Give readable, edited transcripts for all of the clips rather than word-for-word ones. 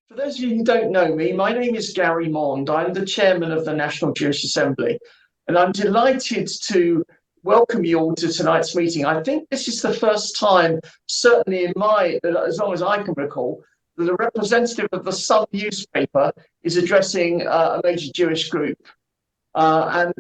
For those of you who don't know me, my name is Gary Mond. I'm the chairman of the National Jewish Assembly, and I'm delighted to welcome you all to tonight's meeting. I think this is the first time, certainly as long as I can recall, that a representative of the Sun newspaper is addressing a major Jewish group. So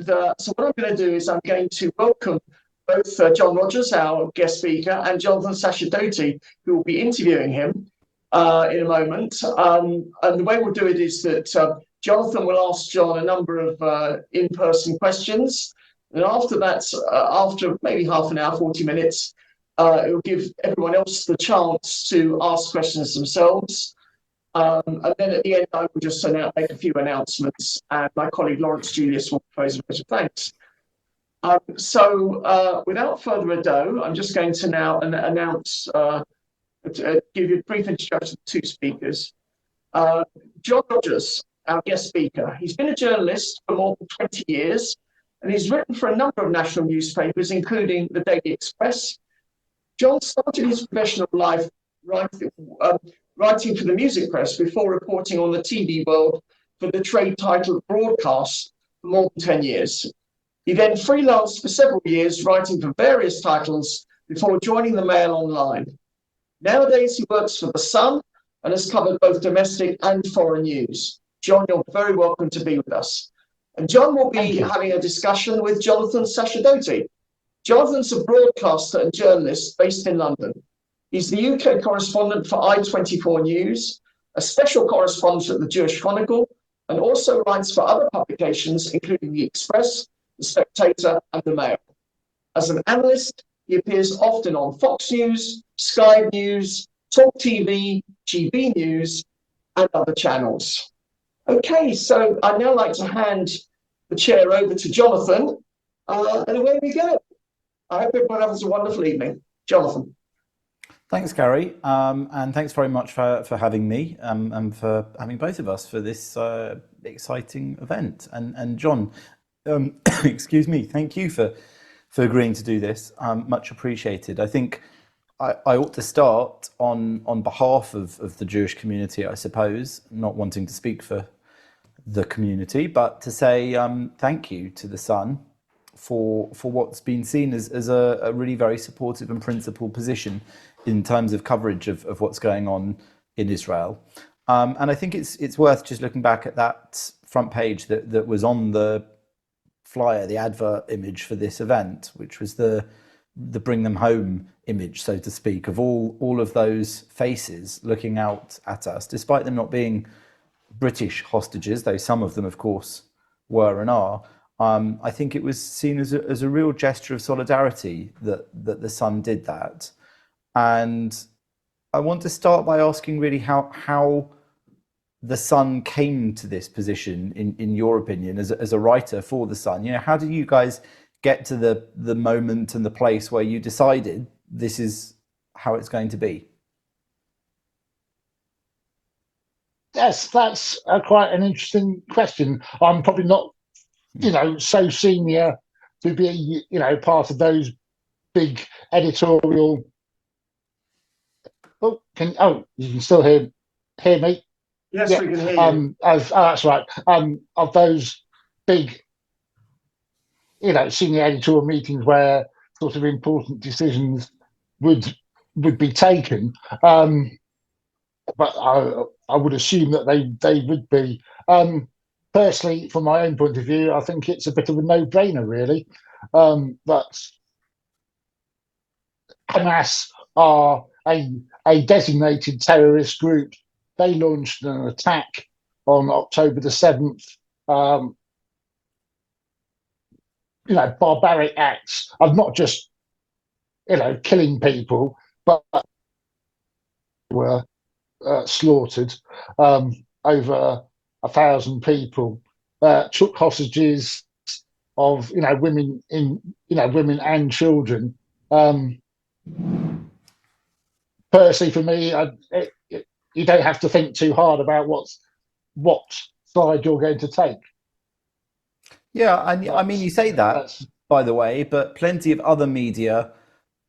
what I'm going to do is I'm going to welcome both Jon Rogers, our guest speaker, and Jonathan Sacerdoti, who will be interviewing him in a moment. And the way we'll do it is that Jonathan will ask Jon a number of in-person questions. And after that, after maybe half an hour, 40 minutes, it will give everyone else the chance to ask questions themselves. And then at the end, I will just make a few announcements, and my colleague Lawrence Julius will propose a vote of thanks. Without further ado, I'm just going to now give you a brief introduction to two speakers. Jon Rogers, our guest speaker. He's been a journalist for more than 20 years, and he's written for a number of national newspapers, including the Daily Express. Jon started his professional life writing for the music press before reporting on the TV world for the trade title Broadcast for more than 10 years. He then freelanced for several years, writing for various titles before joining the Mail Online. Nowadays, he works for The Sun and has covered both domestic and foreign news. Jon, you're very welcome to be with us. And Jon will be having a discussion with Jonathan Sacerdoti. Jonathan's a broadcaster and journalist based in London. He's the UK correspondent for I24 News, a special correspondent at the Jewish Chronicle, and also writes for other publications, including The Express, The Spectator, and The Mail. As an analyst, he appears often on Fox News, Sky News, Talk TV, GB News, and other channels. Okay, so I'd now like to hand the chair over to Jonathan, and away we go. I hope everyone has a wonderful evening. Jonathan. Thanks, Gary, and thanks very much for having me and for having both of us for this exciting event. And Jon, excuse me, thank you for agreeing to do this. Much appreciated. I think I ought to start on behalf of the Jewish community, I suppose, not wanting to speak for the community, but to say thank you to the Sun for what's been seen as a really very supportive and principled position in terms of coverage of what's going on in Israel. And I think it's worth just looking back at that front page that was on the flyer, the advert image for this event, which was the bring them home image, so to speak, of all of those faces looking out at us, despite them not being British hostages, though some of them, of course, were and are. I think it was seen as a real gesture of solidarity that the Sun did that. And I want to start by asking really how the Sun came to this position, in your opinion, as a writer for the Sun. You know, how did you guys get to the moment and the place where you decided this is how it's going to be? Yes, that's quite an interesting question. I'm probably not, so senior to be, part of those big editorial. You can still hear me? Yes, yeah. We can hear you. That's right. Of those big, senior editorial meetings where sort of important decisions would be taken. But I would assume that they would be. Personally, from my own point of view, I think it's a bit of a no-brainer, really. But Hamas are a designated terrorist group. They launched an attack on October the 7th. Barbaric acts of not just, killing people, but were slaughtered. Over 1,000 people, took hostages of women women and children. Personally, for me, you don't have to think too hard about what side you're going to take. Yeah, I mean, you say that, by the way, but plenty of other media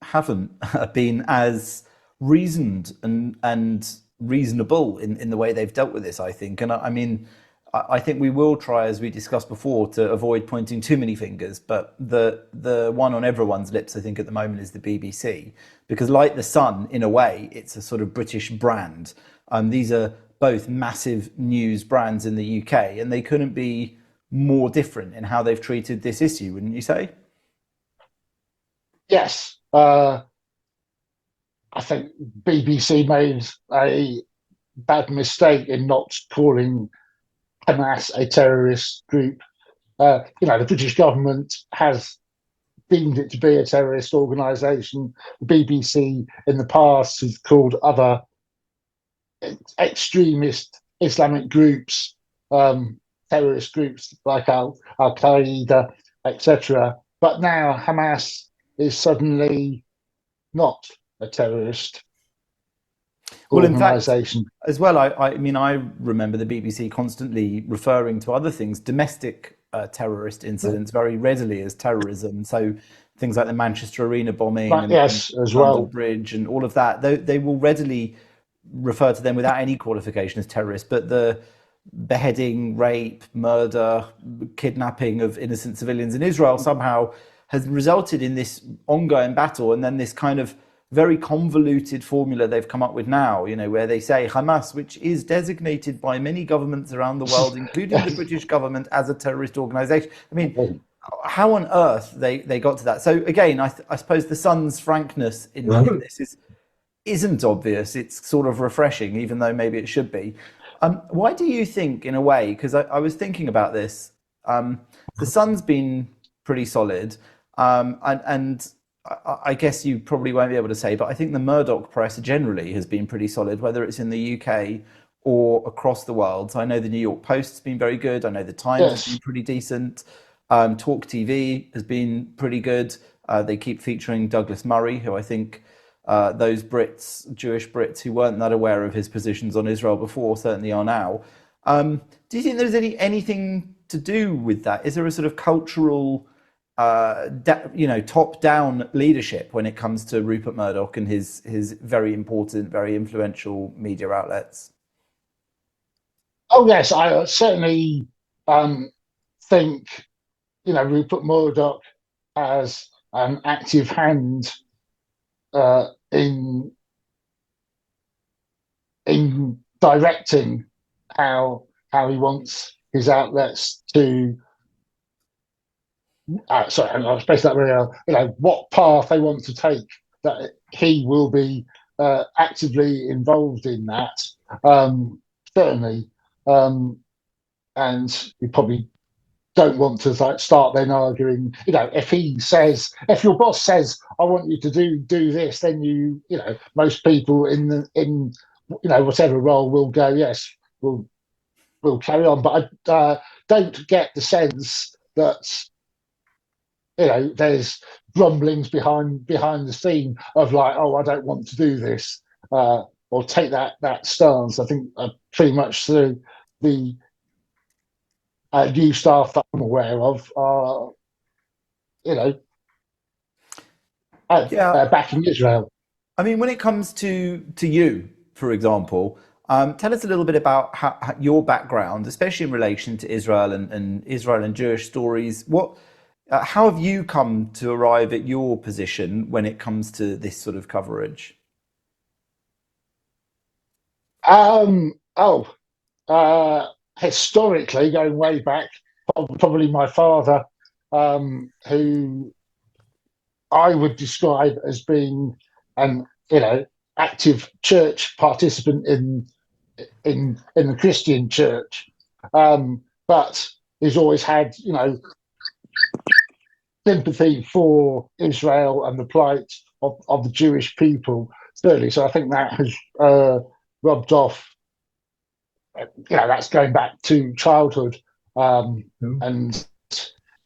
haven't been as reasoned and reasonable in the way they've dealt with this, I think. And I mean, I think we will try, as we discussed before, to avoid pointing too many fingers. But the one on everyone's lips, I think, at the moment is the BBC, because like the Sun, in a way, it's a sort of British brand. These are both massive news brands in the UK, and they couldn't be more different in how they've treated this issue, wouldn't you say? Yes, I think BBC made a bad mistake in not calling Hamas a terrorist group. The British government has deemed it to be a terrorist organisation. The BBC in the past has called other extremist Islamic groups terrorist groups like Al Qaeda, etc. But now Hamas is suddenly not a terrorist organisation. In fact, as well, I mean, I remember the BBC constantly referring to other things, domestic terrorist incidents, very readily as terrorism. So things like the Manchester Arena bombing and yes, as London well. Bridge and all of that, they will readily refer to them without any qualification as terrorists. But the beheading, rape, murder, kidnapping of innocent civilians in Israel somehow has resulted in this ongoing battle, and then this kind of very convoluted formula they've come up with now, where they say Hamas, which is designated by many governments around the world, including the British government, as a terrorist organisation. I mean, how on earth they got to that? So again, I suppose the Sun's frankness in this isn't obvious. It's sort of refreshing, even though maybe it should be. Why do you think, in a way, because I was thinking about this, the Sun's been pretty solid, and I guess you probably won't be able to say, but I think the Murdoch press generally has been pretty solid, whether it's in the UK or across the world. So I know the New York Post's been very good. I know the Times has been pretty decent. Talk TV has been pretty good. They keep featuring Douglas Murray, who I think those Brits, Jewish Brits who weren't that aware of his positions on Israel before, certainly are now. Do you think there's anything to do with that? Is there a sort of cultural top-down leadership when it comes to Rupert Murdoch and his very important, very influential media outlets? Oh yes, I certainly think Rupert Murdoch has an active hand in directing how he wants his outlets to. Sorry, I was based that way. What path they want to take. That he will be actively involved in that. Certainly, and you probably don't want to start then arguing. If your boss says, "I want you to do this," then most people in whatever role will go, "Yes, we'll carry on." But I don't get the sense that there's grumblings behind the scene of like, "Oh, I don't want to do this," or take that stance. I think pretty much through the new staff that I'm aware of are, backing Israel. I mean, when it comes to you, for example, tell us a little bit about how your background, especially in relation to Israel and Israel and Jewish stories. How have you come to arrive at your position when it comes to this sort of coverage? Historically, going way back, probably my father, who I would describe as being an active church participant in the Christian church, but he's always had sympathy for Israel and the plight of the Jewish people, certainly. So I think that has rubbed off. That's going back to childhood, and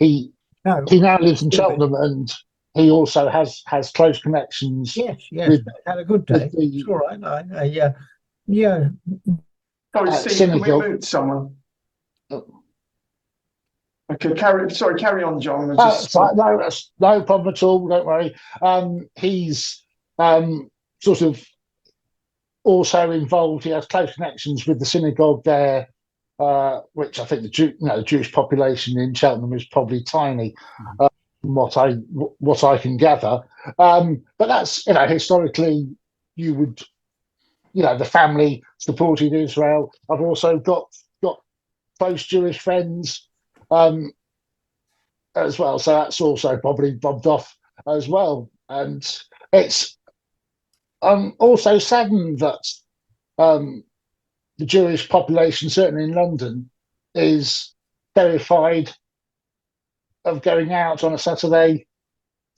he now lives in Cheltenham, and he also has close connections. Yes, had a good day. It's all right. Yeah. Sorry, Steve, can we mute someone? Okay, carry on, John. No, that's no problem at all. Don't worry. He's sort of also involved. He has close connections with the synagogue there, which I think the Jewish population in Cheltenham is probably tiny, from what I can gather. But that's historically you would the family supported Israel. I've also got close Jewish friends as well, so that's also probably bobbed off as well. And it's also saddened that the Jewish population, certainly in London, is terrified of going out on a Saturday,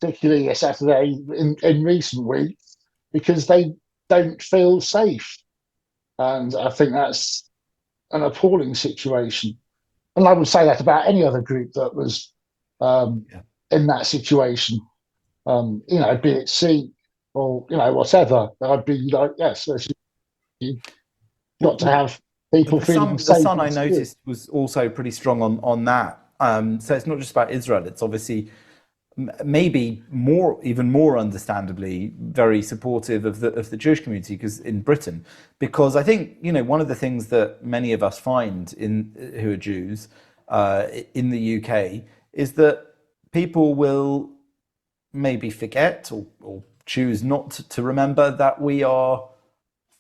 particularly a Saturday in recent weeks, because they don't feel safe. And I think that's an appalling situation. And I would say that about any other group that was in that situation, be it Sikh or whatever. I'd be like, yes, you've got to have people feeling safe. The Sun I noticed was also pretty strong on that. So it's not just about Israel. It's obviously maybe even more understandably very supportive of the Jewish community in Britain, because I think one of the things that many of us find who are Jews in the UK is that people will maybe forget or choose not to remember that we are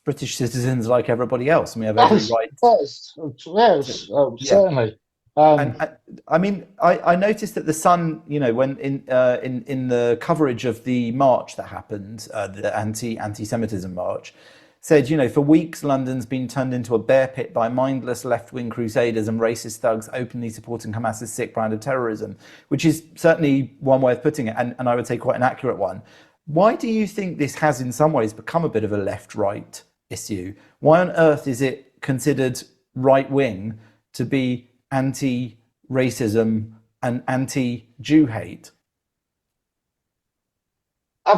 British citizens like everybody else, and we have every right. Yes, certainly. And I mean, I noticed that the Sun, when in the coverage of the march that happened, the anti-Semitism march, said, for weeks London's been turned into a bear pit by mindless left-wing crusaders and racist thugs openly supporting Hamas's sick brand of terrorism, which is certainly one way of putting it, and I would say quite an accurate one. Why do you think this has in some ways become a bit of a left-right issue? Why on earth is it considered right-wing to be anti-racism and anti-Jew hate?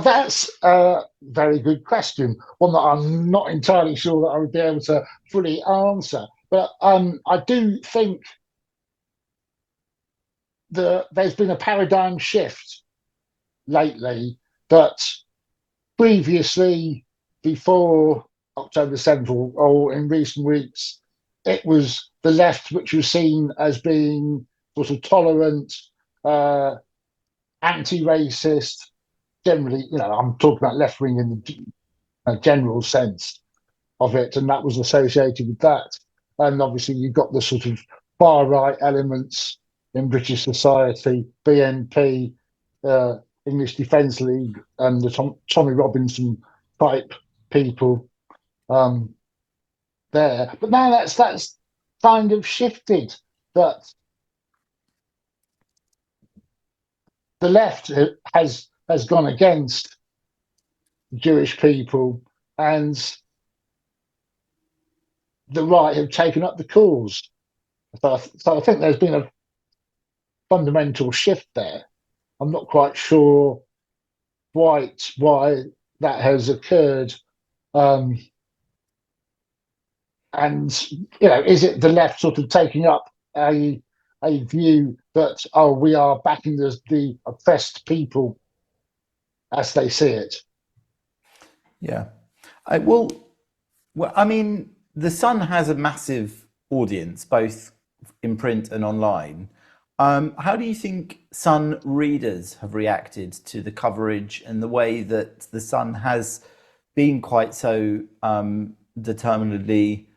That's a very good question, one that I'm not entirely sure that I would be able to fully answer. But I do think there's been a paradigm shift lately, that previously, before October 7th or in recent weeks, it was the left which was seen as being sort of tolerant, anti-racist, generally, I'm talking about left wing in the general sense of it, and that was associated with that. And obviously, you've got the sort of far right elements in British society, BNP, English Defence League, and the Tommy Robinson type people there. But now that's kind of shifted. That the left has gone against Jewish people, and the right have taken up the cause. So I think there's been a fundamental shift there. I'm not quite sure why that has occurred. And is it the left sort of taking up a view that we are backing the oppressed people as they see it? Yeah, well, I mean, the Sun has a massive audience, both in print and online. How do you think Sun readers have reacted to the coverage and the way that the Sun has been quite so determinedly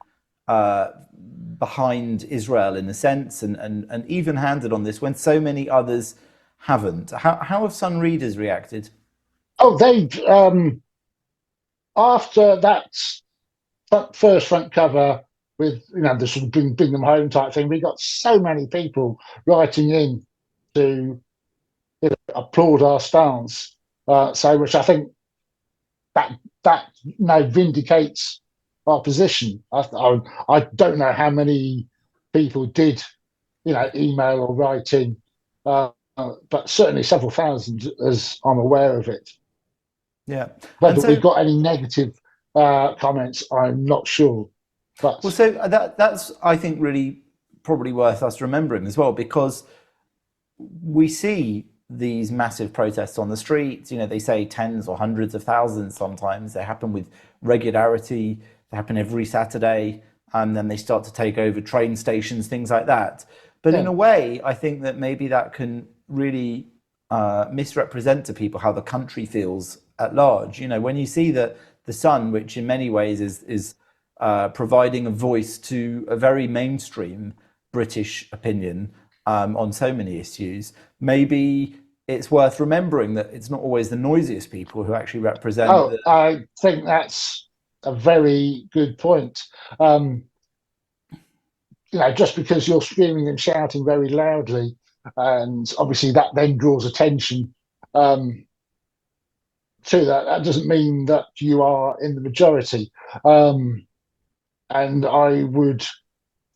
behind Israel in a sense, and even-handed on this when so many others haven't? How have Sun readers reacted? Oh, they after that first front cover with the sort of bring them home type thing, we got so many people writing in to applaud our stance. So, which I think that vindicates our position. I don't know how many people did email or write in, but certainly several thousand, as I'm aware of it. Yeah. Whether we've got any negative comments, I'm not sure. But well, so that's I think really probably worth us remembering as well, because we see these massive protests on the streets. You know, they say tens or hundreds of thousands sometimes. They happen with regularity. They happen every Saturday. And then they start to take over train stations, things like that. But in a way, I think that maybe that can really misrepresent to people how the country feels at large. You know, when you see that the Sun, which in many ways is providing a voice to a very mainstream British opinion on so many issues, maybe it's worth remembering that it's not always the noisiest people who actually represent. I think that's a very good point. You know, just because you're screaming and shouting very loudly, and obviously that then draws attention to that doesn't mean that you are in the majority. And I would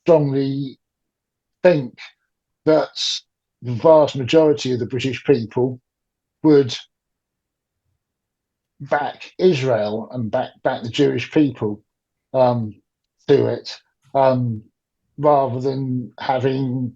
strongly think that the vast majority of the British people would back Israel and back the Jewish people to it, rather than having,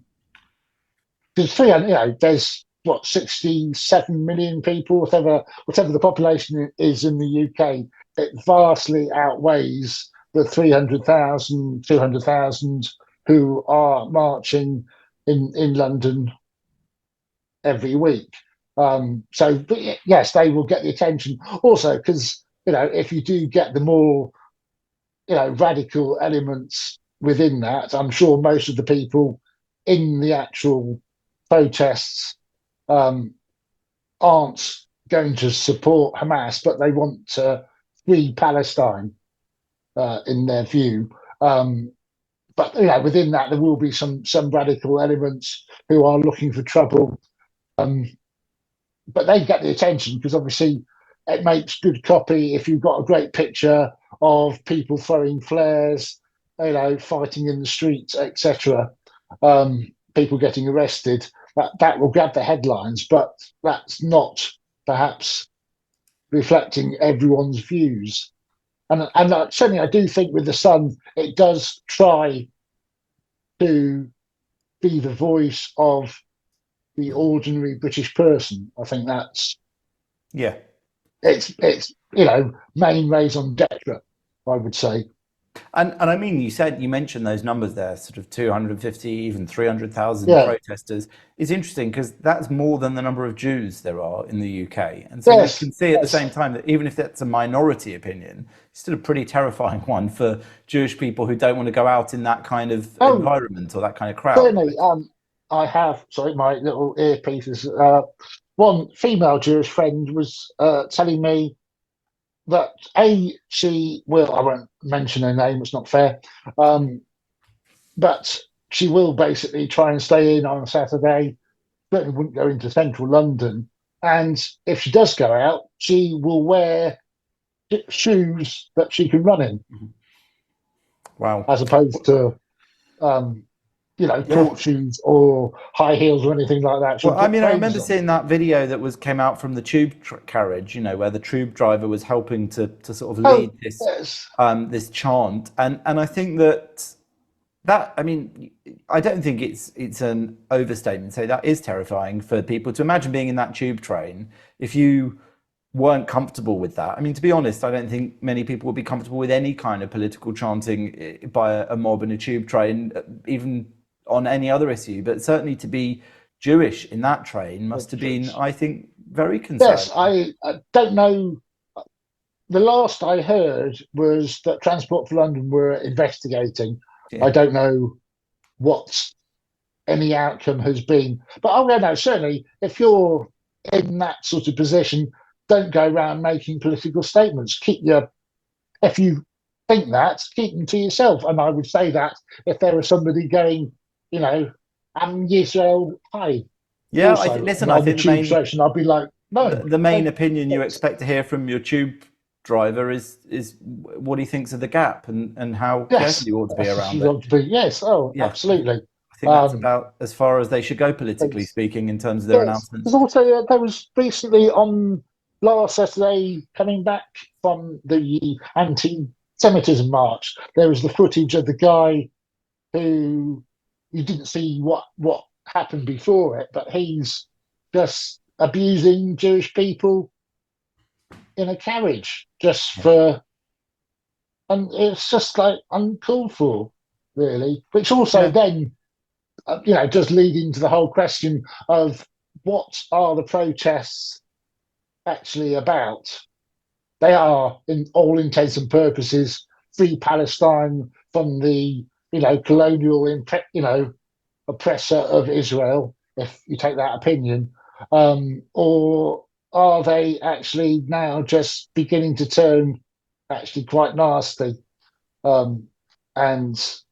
because you know, there's what, 67 million people, whatever the population is in the UK. It vastly outweighs the 300,000, 200,000 who are marching in London every week. So, but yes, they will get the attention. Also, because, you know, if you do get the more, you know, radical elements within that, I'm sure most of the people in the actual protests aren't going to support Hamas, but they want to free Palestine in their view. But you know, within that, there will be some radical elements who are looking for trouble. But they get the attention because obviously it makes good copy if you've got a great picture of people throwing flares, you know, fighting in the streets, etc. People getting arrested. That will grab the headlines, but that's not perhaps reflecting everyone's views. And certainly, I do think with the Sun, it does try to be the voice of the ordinary British person. I think that's it's you know, main raison d'etre, I would say. And I mean, you mentioned those numbers there, sort of 250, even 300,000 protesters. It's interesting because that's more than the number of Jews there are in the UK. And so you can see at the same time that even if that's a minority opinion, it's still a pretty terrifying one for Jewish people who don't want to go out in that kind of environment or that kind of crowd. Certainly, I have, sorry, my little earpieces. One female Jewish friend was telling me that she will, I won't mention her name, it's not fair, but she will basically try and stay in on a Saturday, certainly wouldn't go into central London, and if she does go out, she will wear shoes that she can run in. Wow. As opposed to you know, court shoes or high heels or anything like that. Well, I mean, I remember seeing that video that came out from the tube carriage, you know, where the tube driver was helping to sort of lead this chant, and I think that I mean, I don't think it's an overstatement to say that is terrifying for people to imagine being in that tube train if you weren't comfortable with that. I mean, to be honest, I don't think many people would be comfortable with any kind of political chanting by a mob in a tube train, even on any other issue, but certainly to be Jewish in that train must have been, I think, very concerning. Yes, I don't know. The last I heard was that Transport for London were investigating. I don't know what any outcome has been, but I don't know. Certainly, if you're in that sort of position, don't go around making political statements. If you think that, keep them to yourself. And I would say that if there was somebody going, you know, I'm Yisrael, hi. Yeah, listen, I think the main station, I'd be like, no. The main opinion you expect to hear from your tube driver is what he thinks of the gap and how careful you ought to be around it. Yes, absolutely. I think that's about as far as they should go politically speaking in terms of their announcements. There's also there was recently on last Saturday, coming back from the anti-Semitism march, there was the footage of the guy who you didn't see what happened before it, but he's just abusing Jewish people in a carriage just for, and it's just like uncalled for, really. Which also then, just leading to the whole question of what are the protests actually about? They are, in all intents and purposes, free Palestine from the colonial oppressor of Israel, if you take that opinion, or are they actually now just beginning to turn actually quite nasty, and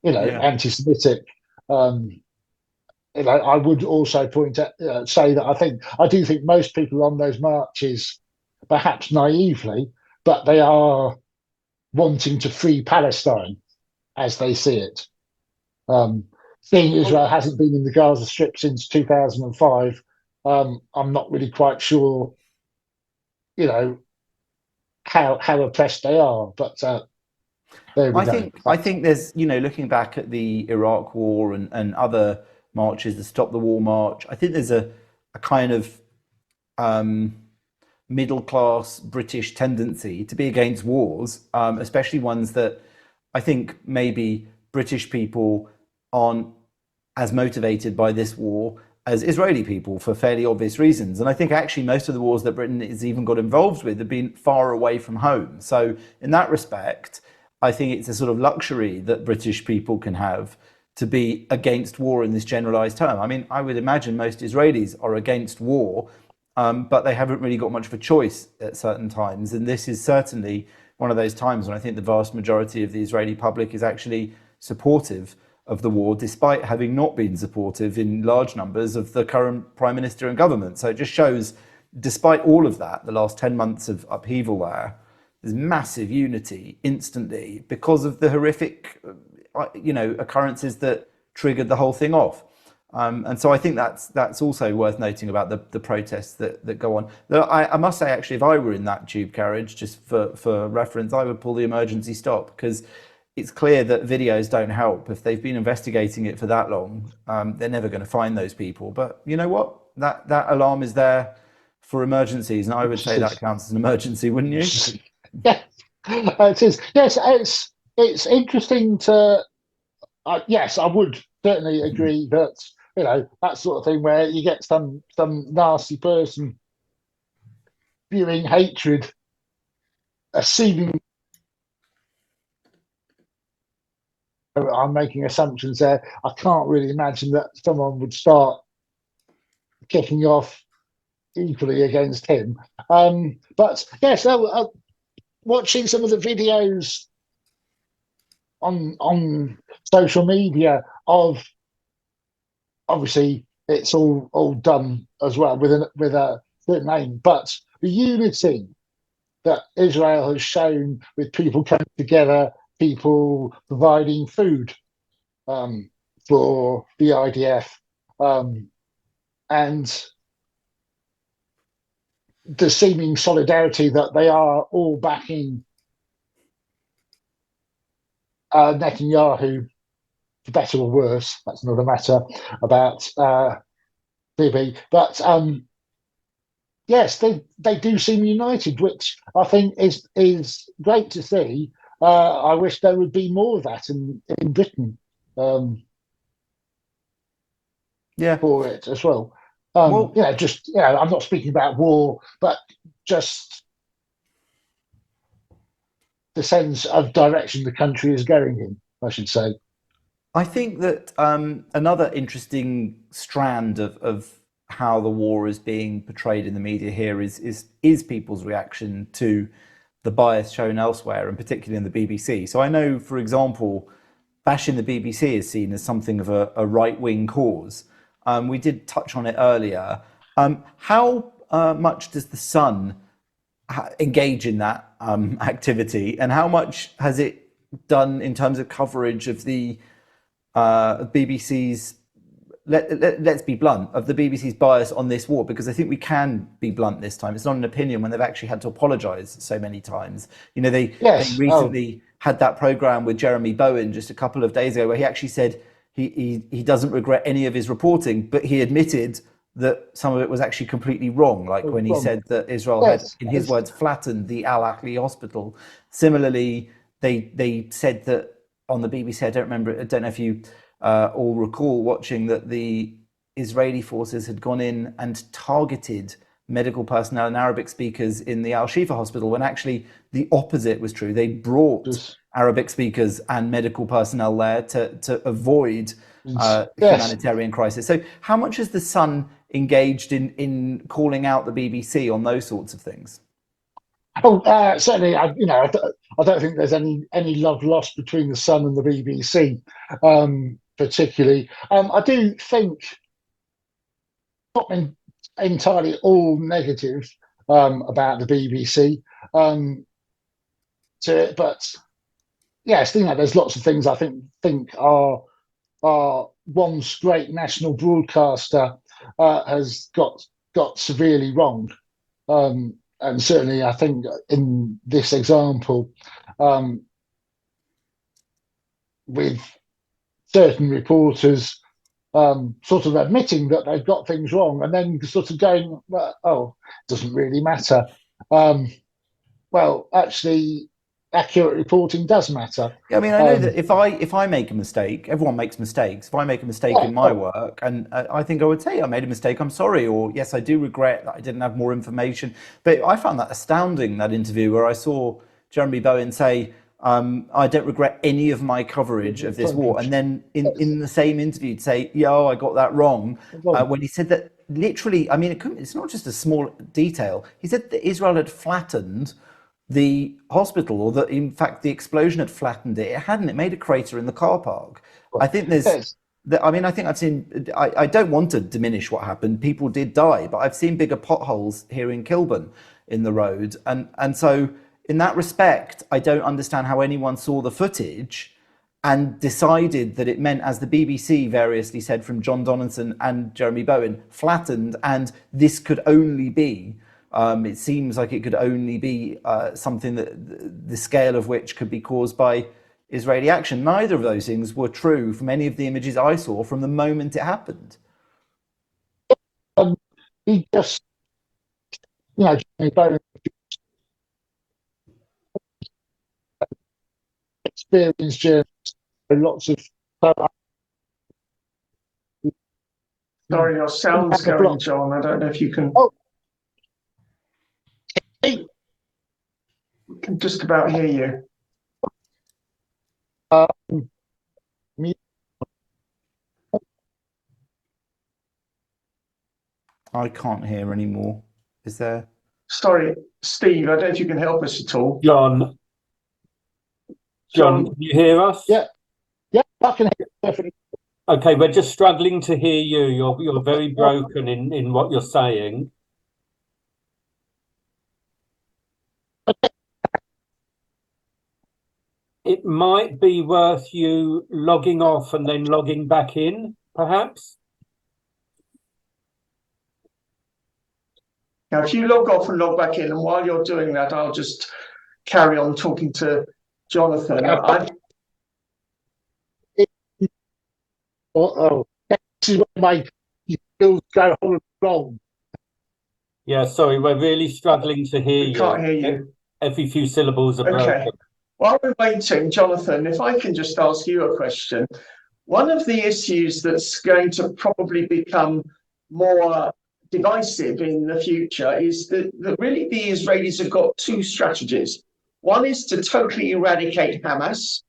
anti-Semitic? I would also say that I do think most people on those marches, perhaps naively, but they are wanting to free Palestine as they see it. Seeing Israel hasn't been in the Gaza Strip since 2005, I'm not really quite sure, how oppressed they are. But there we go. I think there's, looking back at the Iraq War and other marches, the Stop the War March, I think there's a kind of middle class British tendency to be against wars, especially ones that I think maybe British people aren't as motivated by this war as Israeli people for fairly obvious reasons. And I think actually most of the wars that Britain has even got involved with have been far away from home. So in that respect, I think it's a sort of luxury that British people can have to be against war in this generalized term. I mean, I would imagine most Israelis are against war, but they haven't really got much of a choice at certain times. And this is certainly one of those times when I think the vast majority of the Israeli public is actually supportive of the war, despite having not been supportive in large numbers of the current Prime Minister and government. So it just shows, despite all of that, the last 10 months of upheaval there's massive unity instantly because of the horrific occurrences that triggered the whole thing off. And so I think that's also worth noting about the protests that go on. I must say, actually, if I were in that tube carriage, just for reference, I would pull the emergency stop, because it's clear that videos don't help. If they've been investigating it for that long, they're never going to find those people. But you know what? That alarm is there for emergencies, and I would say that counts as an emergency, wouldn't you? Yeah, it is. Yes, it's interesting to. Yes, I would certainly agree that that sort of thing where you get some nasty person spewing hatred, assuming. I'm making assumptions there. I can't really imagine that someone would start kicking off equally against him. But yes, watching some of the videos on social media of, obviously it's all done as well with a certain aim, but the unity that Israel has shown with people coming together, people providing food for the IDF, and the seeming solidarity that they are all backing Netanyahu, for better or worse. That's another matter about Bibi. But yes, they do seem united, which I think is great to see. I wish there would be more of that in Britain for it as well. I'm not speaking about war, but just the sense of direction the country is going in, I should say. I think that another interesting strand of how the war is being portrayed in the media here is people's reaction to the bias shown elsewhere, and particularly in the BBC. So I know, for example, bashing the BBC is seen as something of a right-wing cause. We did touch on it earlier. How much does the Sun engage in that activity, and how much has it done in terms of coverage of the BBC's, let's be blunt, of the BBC's bias on this war? Because I think we can be blunt this time. It's not an opinion when they've actually had to apologise so many times. They recently had that programme with Jeremy Bowen just a couple of days ago where he actually said he doesn't regret any of his reporting, but he admitted that some of it was actually completely wrong, like when he said that Israel had, in his words, flattened the Al Ahli hospital. Similarly, they said that on the BBC, I don't know if you all recall watching that the Israeli forces had gone in and targeted medical personnel and Arabic speakers in the Al Shifa hospital, when actually the opposite was true. They brought Arabic speakers and medical personnel there to avoid humanitarian crisis. So how much has the Sun engaged in calling out the BBC on those sorts of things? Oh, certainly. I don't think there's any love lost between the Sun and the BBC, particularly. I do think not entirely all negative about the BBC, but yes, there's lots of things I think are once great national broadcaster has got severely wrong. And certainly, I think in this example, with certain reporters sort of admitting that they've got things wrong, and then sort of going, well, "Oh, it doesn't really matter." Well, actually, accurate reporting does matter. Yeah, I mean, I know that if I make a mistake, everyone makes mistakes. If I make a mistake in my work, and I think I would say I made a mistake, I'm sorry, or yes, I do regret that I didn't have more information. But I found that astounding, that interview where I saw Jeremy Bowen say, I don't regret any of my coverage of this war. And then in the same interview to say, yo, I got that wrong. When he said that literally, I mean, it's not just a small detail. He said that Israel had flattened the hospital, or that in fact the explosion had flattened it. It hadn't. It made a crater in the car park. I think there's. I mean, I think I've seen. I don't want to diminish what happened. People did die, but I've seen bigger potholes here in Kilburn in the road, and so in that respect, I don't understand how anyone saw the footage and decided that it meant, as the BBC variously said from John Donaldson and Jeremy Bowen, flattened, and this could only be. It seems like it could only be something that the scale of which could be caused by Israeli action. Neither of those things were true from any of the images I saw from the moment it happened. He just, experienced journalists, lots of. Sorry, your sound's going, John. I don't know if you can. We can just about hear you. I can't hear anymore. Is there? Sorry, Steve, I don't know if you can help us at all. John, can you hear us? Yeah, I can hear you perfectly. Okay, we're just struggling to hear you. You're very broken in what you're saying. It might be worth you logging off and then logging back in, perhaps. Now, if you log off and log back in, and while you're doing that, I'll just carry on talking to Jonathan. This is where my skills go wrong. Yeah, sorry, we're really struggling to hear you. Can't hear you. Every few syllables are broken. While we're waiting, Jonathan, if I can just ask you a question. One of the issues that's going to probably become more divisive in the future is that really the Israelis have got two strategies. One is to totally eradicate Hamas,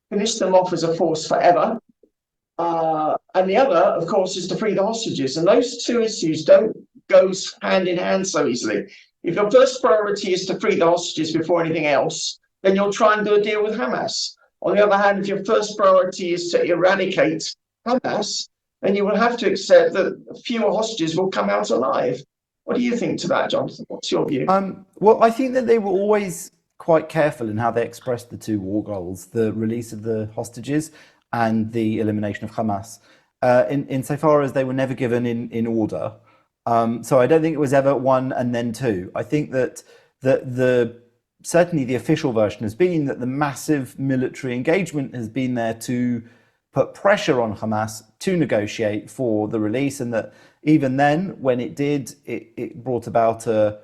finish them off as a force forever. And the other, of course, is to free the hostages. And those two issues don't go hand in hand so easily. If your first priority is to free the hostages before anything else, then you'll try and do a deal with Hamas. On the other hand, if your first priority is to eradicate Hamas, then you will have to accept that fewer hostages will come out alive. What do you think to that, Jonathan? What's your view? Well, I think that they were always quite careful in how they expressed the two war goals, the release of the hostages and the elimination of Hamas, insofar as they were never given in order. So I don't think it was ever one and then two. I think that certainly the official version has been that the massive military engagement has been there to put pressure on Hamas to negotiate for the release, and that even then, when it did, it brought about a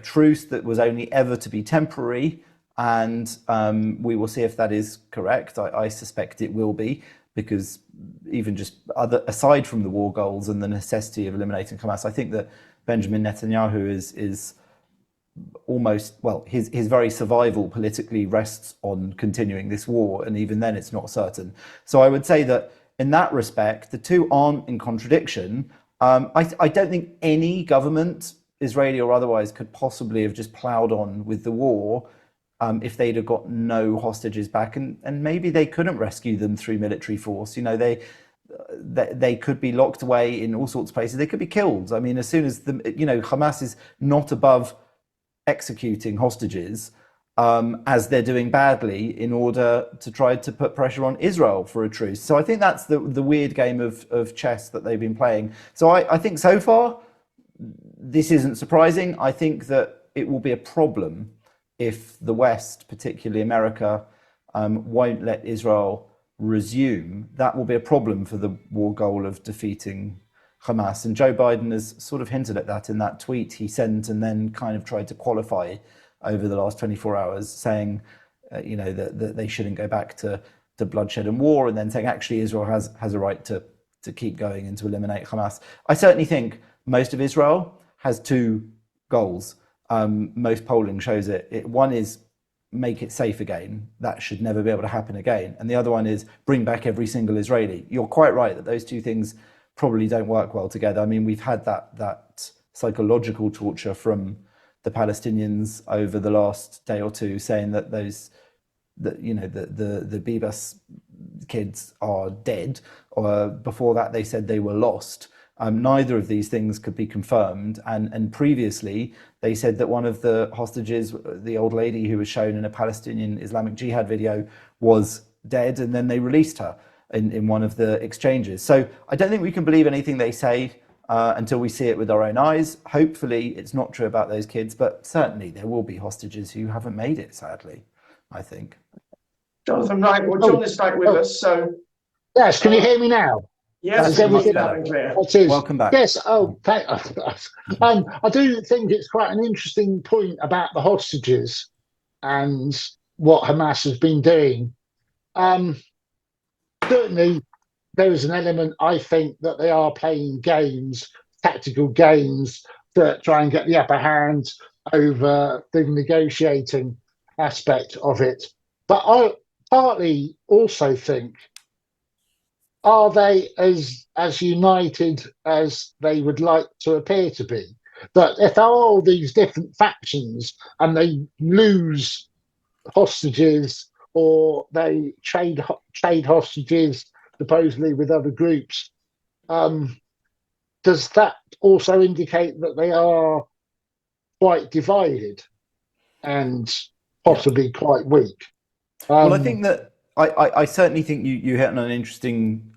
truce that was only ever to be temporary. And we will see if that is correct. I suspect it will be, because even just aside from the war goals and the necessity of eliminating Hamas, I think that Benjamin Netanyahu is almost, well, his very survival politically rests on continuing this war, and even then it's not certain. So I would say that in that respect, the two aren't in contradiction. I don't think any government, Israeli or otherwise, could possibly have just ploughed on with the war if they'd have got no hostages back, and maybe they couldn't rescue them through military force. You know, they could be locked away in all sorts of places. They could be killed. I mean, as soon as Hamas is not above executing hostages as they're doing badly in order to try to put pressure on Israel for a truce. So I think that's the weird game of chess that they've been playing. So I think so far this isn't surprising. I think that it will be a problem if the West, particularly America, won't let Israel resume. That will be a problem for the war goal of defeating Hamas. And Joe Biden has sort of hinted at that in that tweet he sent and then kind of tried to qualify over the last 24 hours, saying, that they shouldn't go back to bloodshed and war, and then saying actually Israel has a right to keep going and to eliminate Hamas. I certainly think most of Israel has two goals. Most polling shows it. One is make it safe again. That should never be able to happen again. And the other one is bring back every single Israeli. You're quite right that those two things probably don't work well together. I mean, we've had that psychological torture from the Palestinians over the last day or two, saying that the Bibas kids are dead. Or before that, they said they were lost. Neither of these things could be confirmed. And previously, they said that one of the hostages, the old lady who was shown in a Palestinian Islamic Jihad video, was dead, and then they released her in one of the exchanges. So I don't think we can believe anything they say until we see it with our own eyes. Hopefully it's not true about those kids, but certainly there will be hostages who haven't made it, sadly, I think. Jonathan, right. Well, John is back with us, so... Yes, can you hear me now? Yes, everything loud and clear. Welcome back. Yes, I do think it's quite an interesting point about the hostages and what Hamas has been doing. Certainly, there is an element, I think, that they are playing games, tactical games, to try and get the upper hand over the negotiating aspect of it. But I partly also think, are they as united as they would like to appear to be? That if there are all these different factions and they lose hostages or they trade hostages supposedly with other groups, does that also indicate that they are quite divided and possibly quite weak? Well, I think that I certainly think you hit on an interesting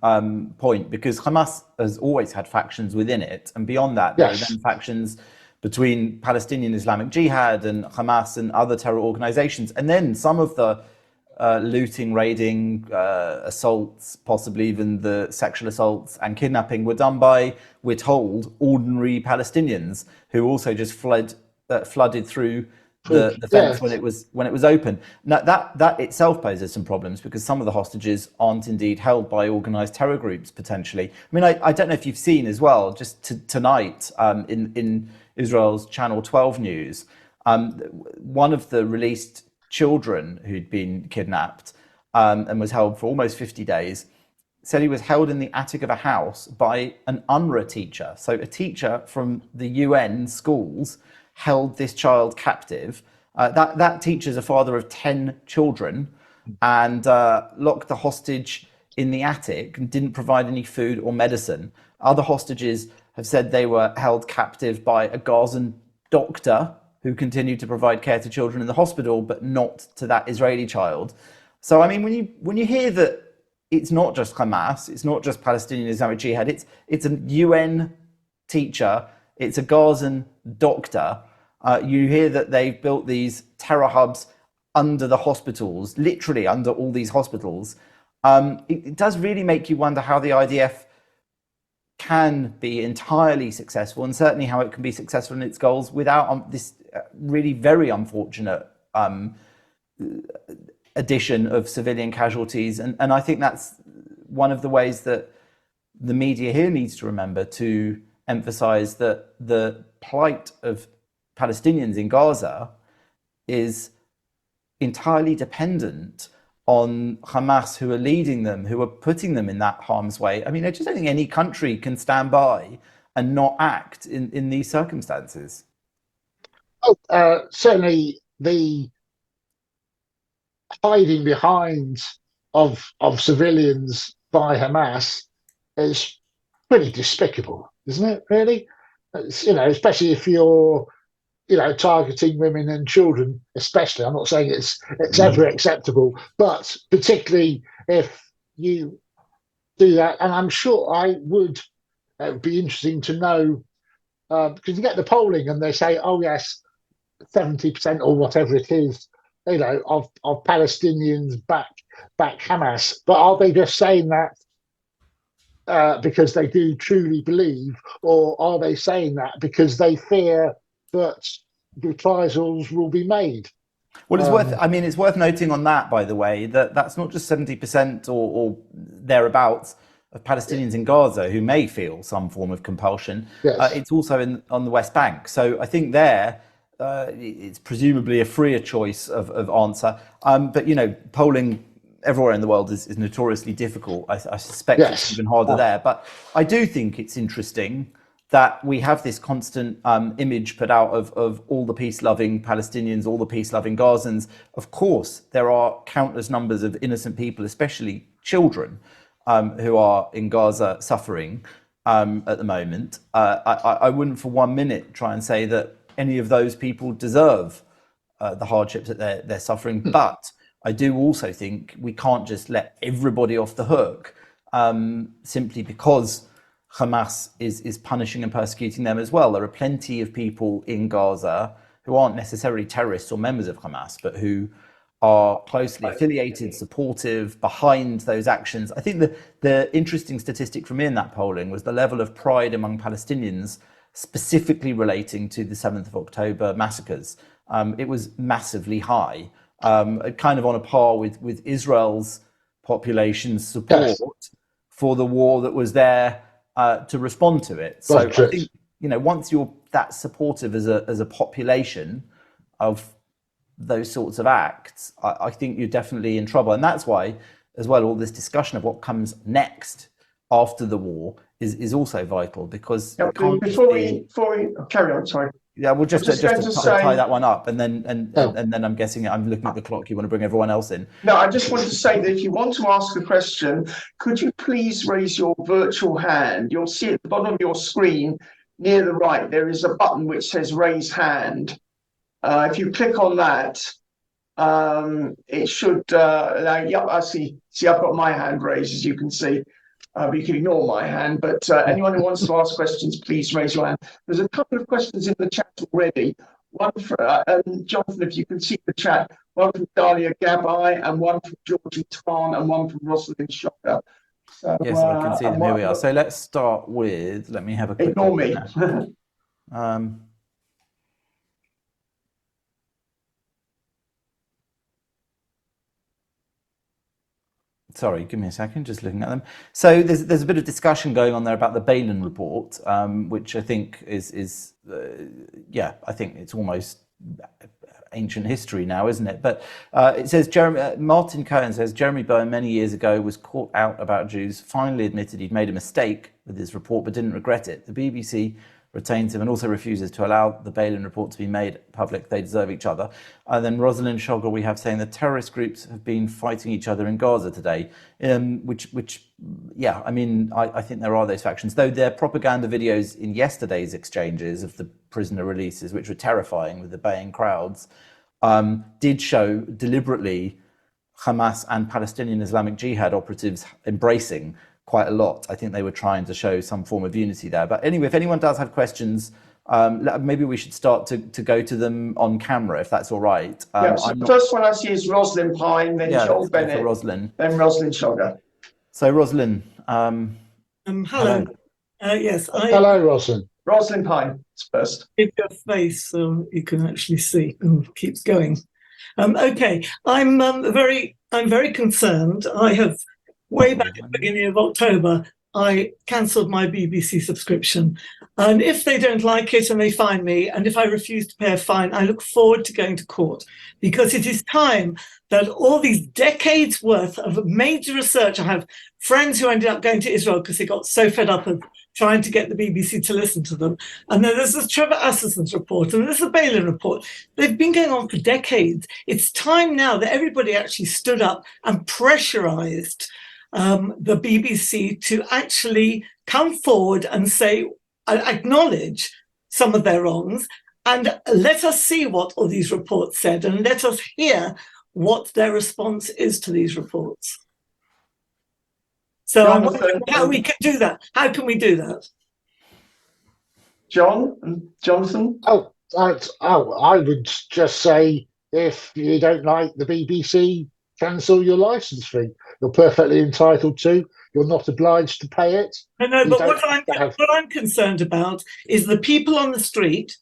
point, because Hamas has always had factions within it, and beyond that, there are then factions between Palestinian Islamic Jihad and Hamas and other terror organizations, and then some of the looting, raiding, assaults, possibly even the sexual assaults and kidnapping were done by, we're told, ordinary Palestinians who also just flooded through the fence when it was open. Now that itself poses some problems, because some of the hostages aren't indeed held by organized terror groups potentially. I mean, I don't know if you've seen as well, just tonight in Israel's Channel 12 news, one of the released children who'd been kidnapped and was held for almost 50 days said he was held in the attic of a house by an UNRWA teacher. So a teacher from the UN schools held this child captive. That teacher's a father of 10 children, and locked the hostage in the attic and didn't provide any food or medicine. Other hostages have said they were held captive by a Gazan doctor who continued to provide care to children in the hospital, but not to that Israeli child. So, I mean, when you hear that it's not just Hamas, it's not just Palestinian Islamic Jihad, it's a UN teacher, it's a Gazan doctor. You hear that they've built these terror hubs under the hospitals, literally under all these hospitals. it does really make you wonder how the IDF can be entirely successful, and certainly how it can be successful in its goals without this really very unfortunate addition of civilian casualties. And I think that's one of the ways that the media here needs to remember to emphasize that the plight of Palestinians in Gaza is entirely dependent on Hamas, who are leading them, who are putting them in that harm's way. I mean, I just don't think any country can stand by and not act in these circumstances. Certainly the hiding behind of civilians by Hamas is pretty despicable, isn't it? Really, it's, especially if you're targeting women and children, especially. I'm not saying it's ever acceptable, but particularly if you do that, and I'm sure it would be interesting to know, because you get the polling and they say, oh yes, 70% or whatever it is, of Palestinians back Hamas, but are they just saying that because they do truly believe, or are they saying that because they fear that reprisals will be made? Well, it's worth noting on that, by the way, that that's not just 70% or thereabouts of Palestinians in Gaza who may feel some form of compulsion. Yes. It's also on the West Bank. So I think there, it's presumably a freer choice of answer. But polling everywhere in the world is notoriously difficult. I suspect it's even harder there. But I do think it's interesting that we have this constant image put out of all the peace-loving Palestinians, all the peace-loving Gazans. Of course, there are countless numbers of innocent people, especially children, who are in Gaza suffering at the moment. I wouldn't for 1 minute try and say that any of those people deserve the hardships that they're suffering. But I do also think we can't just let everybody off the hook simply because Hamas is punishing and persecuting them as well. There are plenty of people in Gaza who aren't necessarily terrorists or members of Hamas, but who are closely affiliated, supportive, behind those actions. I think the interesting statistic for me in that polling was the level of pride among Palestinians specifically relating to the 7th of October massacres. It was massively high, kind of on a par with Israel's population's support for the war that was there to respond to it. So I think, once you're that supportive as a population of those sorts of acts, I think you're definitely in trouble. And that's why, as well, all this discussion of what comes next after the war is also vital, because before we carry on, sorry. Yeah, well, just to tie that one up, and then I'm guessing I'm looking at the clock. You want to bring everyone else in? No, I just wanted to say that if you want to ask a question, could you please raise your virtual hand? You'll see at the bottom of your screen near the right there is a button which says "Raise Hand." If you click on that, it should allow. Yep, I see. See, I've got my hand raised, as you can see. You can ignore my hand, but anyone who wants to ask questions, please raise your hand. There's a couple of questions in the chat already. One for Jonathan, if you can see the chat. One from Dalia Gabai, and one from Georgie Tan, and one from Rosalind Shocker. So, yes, I can see them. Here we are. So let's start with. Let me have a quick. Ignore me. Sorry, give me a second, just looking at them. So there's a bit of discussion going on there about the Balin report, which I think is I think it's almost ancient history now, isn't it? But it says, Martin Cohen says, Jeremy Bowen many years ago was caught out about Jews, finally admitted he'd made a mistake with his report, but didn't regret it. The BBC retains him and also refuses to allow the Balin report to be made public. They deserve each other. And then Rosalind Shoggle, we have saying the terrorist groups have been fighting each other in Gaza today, which I mean, I think there are those factions, though their propaganda videos in yesterday's exchanges of the prisoner releases, which were terrifying with the baying crowds, did show deliberately Hamas and Palestinian Islamic Jihad operatives embracing quite a lot. I think they were trying to show some form of unity there. But anyway, if anyone does have questions Maybe we should start to go to them on camera, if that's all right. So the first one I see is Rosalind Pine, then Joel Bennett, Rosalind. then Rosalind Shogger. So Rosalind, hello. Yes, hello, Rosalind. Rosalind Pine first. Give your face so you can actually see. Keeps going. Okay, I'm very concerned. I have way back at the beginning of October, I cancelled my BBC subscription. And if they don't like it and they fine me, and if I refuse to pay a fine, I look forward to going to court, because it is time that all these decades worth of major research. I have friends who ended up going to Israel because they got so fed up of trying to get the BBC to listen to them. And then there's this Trevor Asserson's report, and there's the Balin report. They've been going on for decades. It's time now that everybody actually stood up and pressurized the BBC to actually come forward and say, acknowledge some of their wrongs, and let us see what all these reports said, and let us hear what their response is to these reports. So I'm wondering how we can do that. How can we do that? John and Jonathan? I would just say, if you don't like the BBC, cancel your license fee. You're perfectly entitled to. You're not obliged to pay it. No, but what I'm concerned about is the people on the street.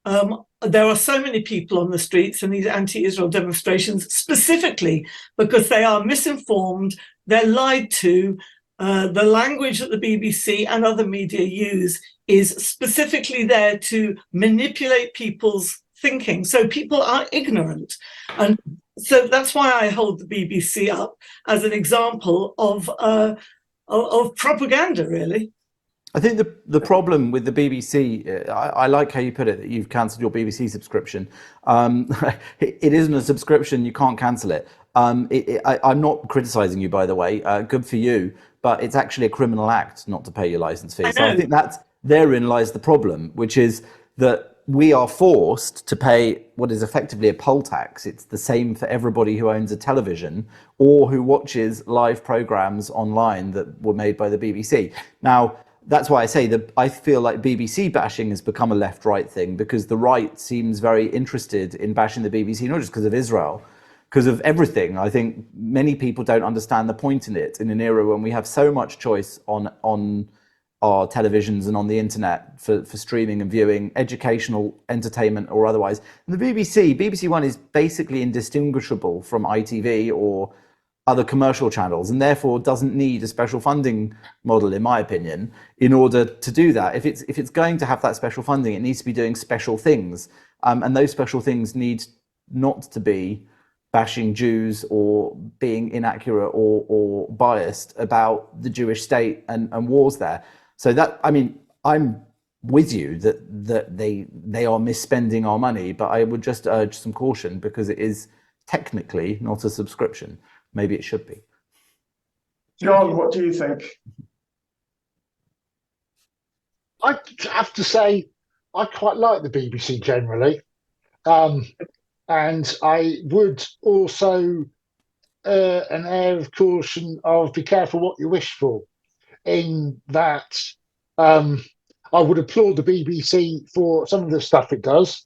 There are so many people on the streets in these anti-Israel demonstrations, specifically because they are misinformed, they're lied to. The language that the BBC and other media use is specifically there to manipulate people's thinking. So people are ignorant. And so that's why I hold the BBC up as an example of propaganda, really. I think the problem with the BBC, I like how you put it, that you've cancelled your BBC subscription. It isn't a subscription, you can't cancel it. I'm not criticising you, by the way, good for you, but it's actually a criminal act not to pay your licence fee. So I think therein lies the problem, which is that we are forced to pay what is effectively a poll tax. It's the same for everybody who owns a television or who watches live programmes online that were made by the BBC. Now, that's why I say that I feel like BBC bashing has become a left-right thing, because the right seems very interested in bashing the BBC, not just because of Israel, because of everything. I think many people don't understand the point in it in an era when we have so much choice on our televisions and on the internet for streaming and viewing, educational, entertainment or otherwise. And the BBC One is basically indistinguishable from ITV or other commercial channels, and therefore doesn't need a special funding model, in my opinion, in order to do that. If it's going to have that special funding, it needs to be doing special things, and those special things need not to be bashing Jews or being inaccurate or biased about the Jewish state and wars there. So that, I mean, I'm with you that they are misspending our money, but I would just urge some caution, because it is technically not a subscription. Maybe it should be. John, what do you think? I have to say, I quite like the BBC generally. And I would also an air of caution of be careful what you wish for, in that I would applaud the BBC for some of the stuff it does,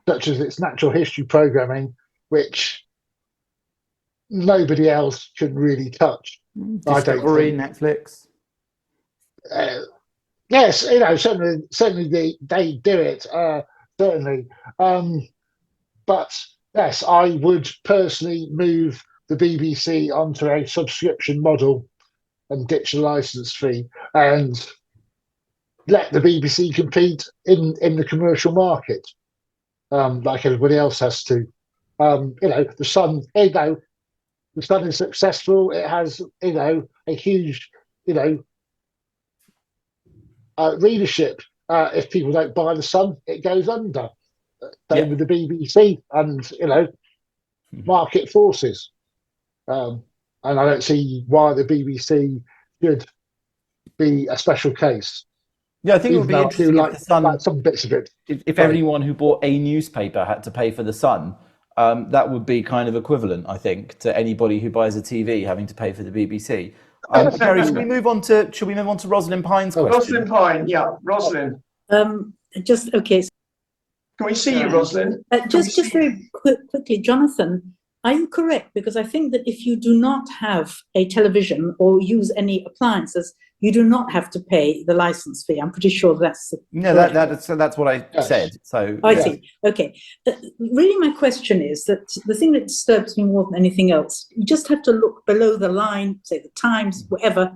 such as its natural history programming, which nobody else can really touch. Discovery, Netflix. Yes, you know, certainly they do it, certainly. But yes, I would personally move the BBC onto a subscription model and ditch the license fee, and let the BBC compete in the commercial market, like everybody else has to. You know, the Sun, you know, the Sun is successful. It has, you know, a huge, you know, readership. If people don't buy the Sun, it goes under. Same with the BBC, and you know, market forces. And I don't see why the BBC should be a special case. Yeah, I think it would be interesting if the Sun, like some bits of it. If everyone who bought a newspaper had to pay for the Sun, that would be kind of equivalent, I think, to anybody who buys a TV having to pay for the BBC. Gary, should we move on to Rosalind Pine's question? Rosalind Pine, yeah, Rosalind. Just okay. Can we see you, Rosalind? Just very quickly, Jonathan, are you correct? Because I think that if you do not have a television or use any appliances, you do not have to pay the license fee. I'm pretty sure that's No, that's what I said. So I see. Okay. Really, my question is that the thing that disturbs me more than anything else, you just have to look below the line, say the Times, whatever.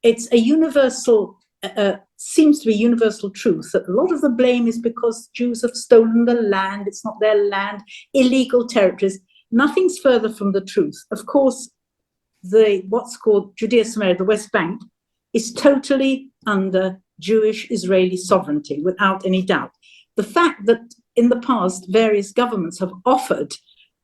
It's a universal, seems to be universal truth that a lot of the blame is because Jews have stolen the land. It's not their land, illegal territories. Nothing's further from the truth. Of course, what's called Judea-Samaria, the West Bank, is totally under Jewish Israeli sovereignty, without any doubt. The fact that in the past various governments have offered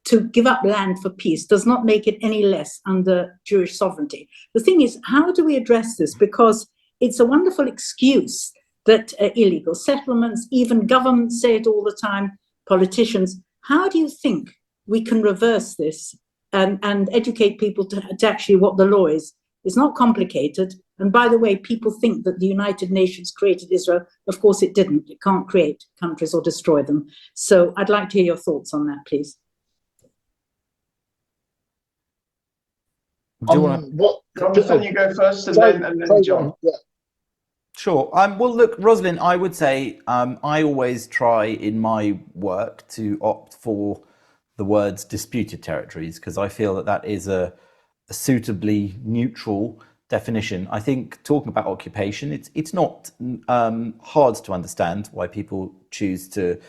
to give up land for peace does not make it any less under Jewish sovereignty. The thing is, how do we address this? Because it's a wonderful excuse that illegal settlements, even governments say it all the time, politicians. How do you think we can reverse this and educate people to actually what the law is? It's not complicated. And by the way, people think that the United Nations created Israel. Of course it didn't. It can't create countries or destroy them. So I'd like to hear your thoughts on that, please. Do you want to? Jonathan, you go first, and then John. Yeah. Sure. Well, look, Rosalind, I would say I always try in my work to opt for the words disputed territories, because I feel that is a suitably neutral definition. I think talking about occupation, it's not hard to understand why people choose to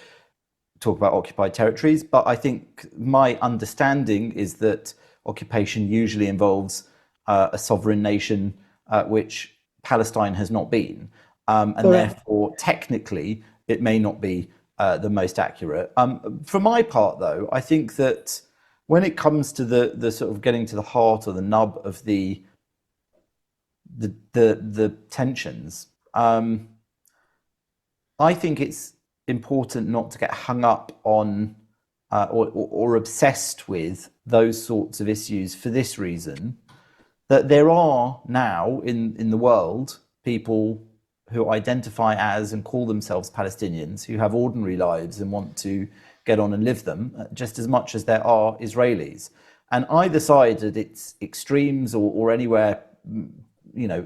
talk about occupied territories, but I think my understanding is that occupation usually involves a sovereign nation, which Palestine has not been, and therefore technically it may not be the most accurate. For my part, though, I think that when it comes to the sort of getting to the heart or the nub of the tensions, I think it's important not to get hung up on or obsessed with those sorts of issues for this reason, that there are now in the world people who identify as and call themselves Palestinians who have ordinary lives and want to get on and live them just as much as there are Israelis. And either side at its extremes or anywhere,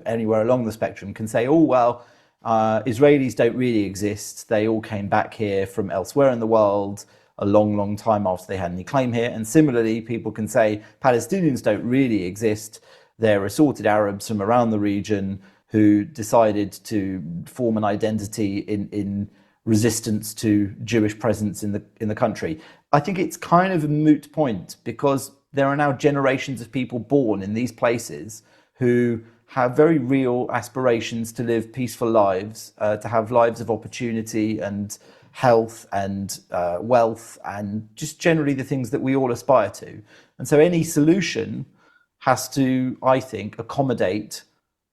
anywhere along the spectrum can say, oh, well, Israelis don't really exist. They all came back here from elsewhere in the world a long, long time after they had any claim here. And similarly, people can say Palestinians don't really exist. They're assorted Arabs from around the region who decided to form an identity in resistance to Jewish presence in the country. I think it's kind of a moot point, because there are now generations of people born in these places who have very real aspirations to live peaceful lives, to have lives of opportunity and health and wealth, and just generally the things that we all aspire to. And so any solution has to, I think, accommodate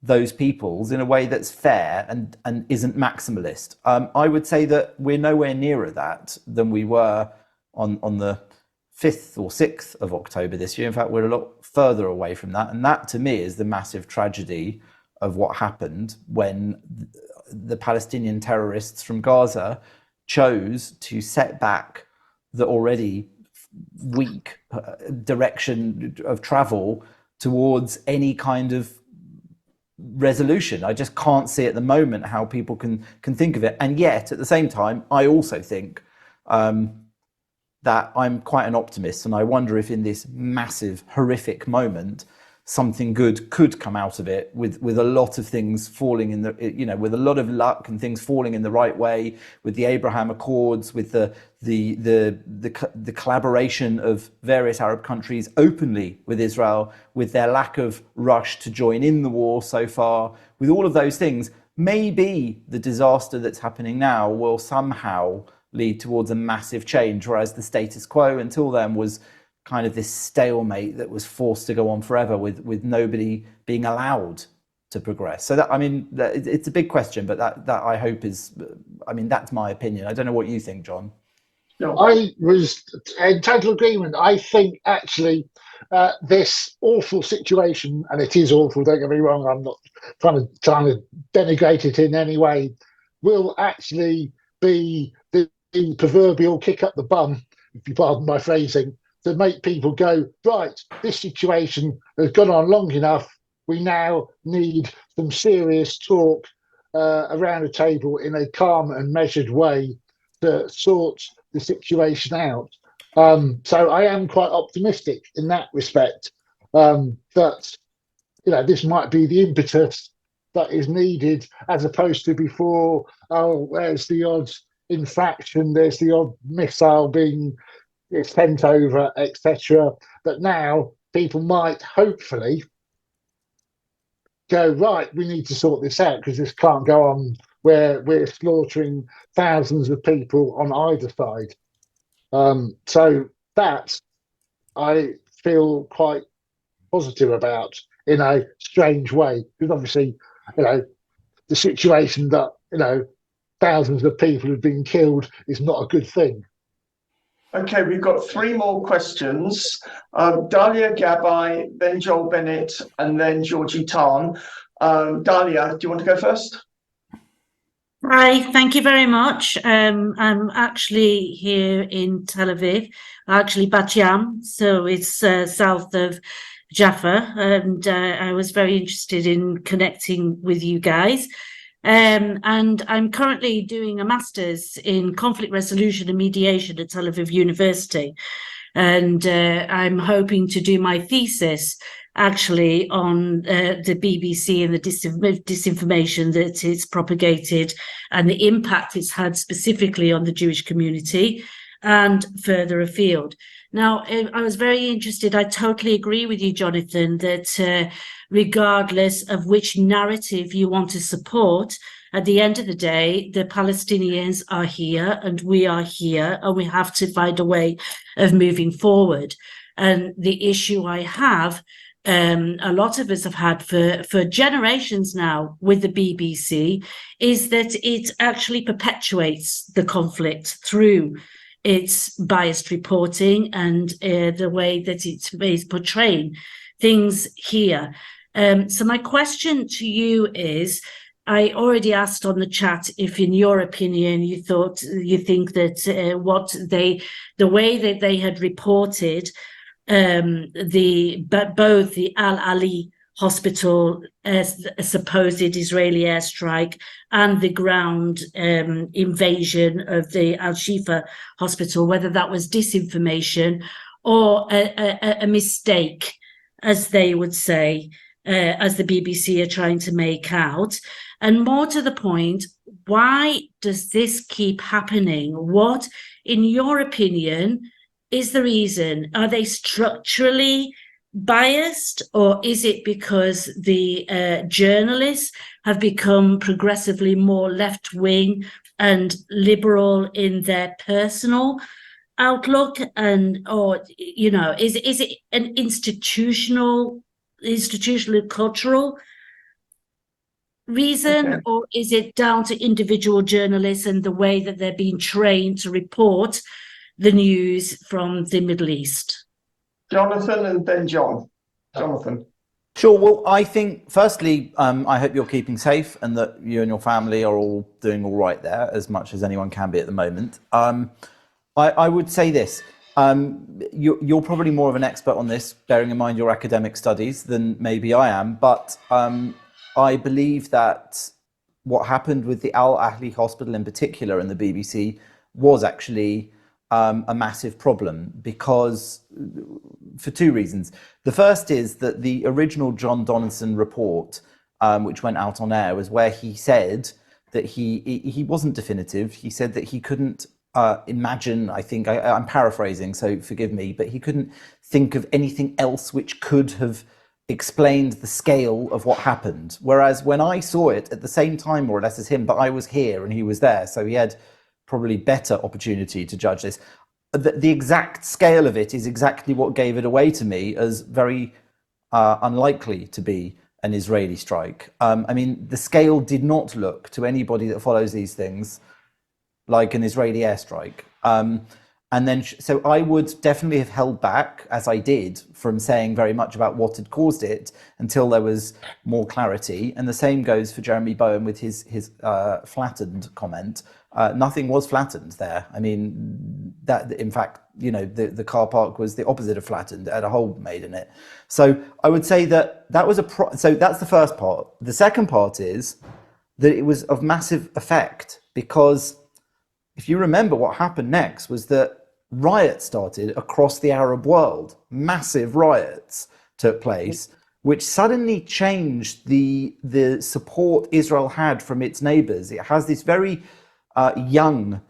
those peoples in a way that's fair and isn't maximalist. I would say that we're nowhere nearer that than we were on the 5th or 6th of October this year. In fact, we're a lot further away from that. And that, to me, is the massive tragedy of what happened when the Palestinian terrorists from Gaza chose to set back the already weak direction of travel towards any kind of resolution. I just can't see at the moment how people can think of it. And yet, at the same time, I also think that I'm quite an optimist, and I wonder if in this massive, horrific moment, something good could come out of it, with a lot of things falling in the, with a lot of luck and things falling in the right way, with the Abraham Accords, with the collaboration of various Arab countries openly with Israel, with their lack of rush to join in the war so far, with all of those things, maybe the disaster that's happening now will somehow lead towards a massive change, whereas the status quo until then was kind of this stalemate that was forced to go on forever with nobody being allowed to progress. So that, I mean, it's a big question, but that I hope is, I mean, that's my opinion. I don't know what you think, John. No. I was in total agreement. I think actually this awful situation, and it is awful, don't get me wrong, I'm not trying to denigrate it in any way, will actually be the proverbial kick up the bum, if you pardon my phrasing, to make people go, right, this situation has gone on long enough. We now need some serious talk around a table in a calm and measured way to sort the situation out. So I am quite optimistic in that respect, that this might be the impetus that is needed, as opposed to before, oh, there's the odd infraction, there's the odd missile being sent over, etc. But now people might hopefully go, right, we need to sort this out, because this can't go on where we're slaughtering thousands of people on either side. So that I feel quite positive about, in a strange way, because obviously, the situation that, thousands of people have been killed is not a good thing. Okay, we've got 3 more questions. Dalia Gabai, then Joel Bennett, and then Georgie Tarn. Dalia, do you want to go first? Hi, thank you very much. I'm actually here in Tel Aviv, actually Bat Yam, so it's south of Jaffa, and I was very interested in connecting with you guys. And I'm currently doing a master's in conflict resolution and mediation at Tel Aviv University, and I'm hoping to do my thesis actually on the BBC and the disinformation that it's propagated and the impact it's had specifically on the Jewish community and further afield. Now, I was very interested. I totally agree with you, Jonathan, that regardless of which narrative you want to support, at the end of the day, the Palestinians are here and we are here, and we have to find a way of moving forward. And the issue I have, a lot of us have had for generations now with the BBC, is that it actually perpetuates the conflict through its biased reporting and the way that it is portraying things here. So my question to you is, I already asked on the chat if, in your opinion, you think that the way that they had reported both the Al Ali hospital as a supposed Israeli airstrike and the ground invasion of the Al Shifa hospital, whether that was disinformation or a mistake, as they would say, as the BBC are trying to make out. And more to the point, why does this keep happening? What, in your opinion, is the reason? Are they structurally biased, or is it because the journalists have become progressively more left-wing and liberal in their personal outlook? Or is it an institutional cultural reason? Okay. Or is it down to individual journalists and the way that they're being trained to report the news from the Middle East? Jonathan and then John. Jonathan. Sure. Well, I think, firstly, I hope you're keeping safe and that you and your family are all doing all right there, as much as anyone can be at the moment. I would say this. You're probably more of an expert on this, bearing in mind your academic studies, than maybe I am. But I believe that what happened with the Al Ahli Hospital in particular and the BBC was actually a massive problem, because for 2 reasons. The first is that the original John Donaldson report, which went out on air, was where he said that he wasn't definitive. He said that he couldn't imagine, I think, I'm paraphrasing, so forgive me, but he couldn't think of anything else which could have explained the scale of what happened. Whereas when I saw it at the same time, more or less, as him, but I was here and he was there, so he had probably better opportunity to judge this. The exact scale of it is exactly what gave it away to me as very unlikely to be an Israeli strike. I mean, the scale did not look, to anybody that follows these things, like an Israeli airstrike. And then, so I would definitely have held back, as I did, from saying very much about what had caused it until there was more clarity. And the same goes for Jeremy Bowen with his flattened comment. Nothing was flattened there. I mean, that in fact, you know, the car park was the opposite of flattened. It had a hole made in it. So I would say that was so that's the first part. The second part is that it was of massive effect, because if you remember, what happened next was that riots started across the Arab world. Massive riots took place, which suddenly changed the support Israel had from its neighbors. It has this very young,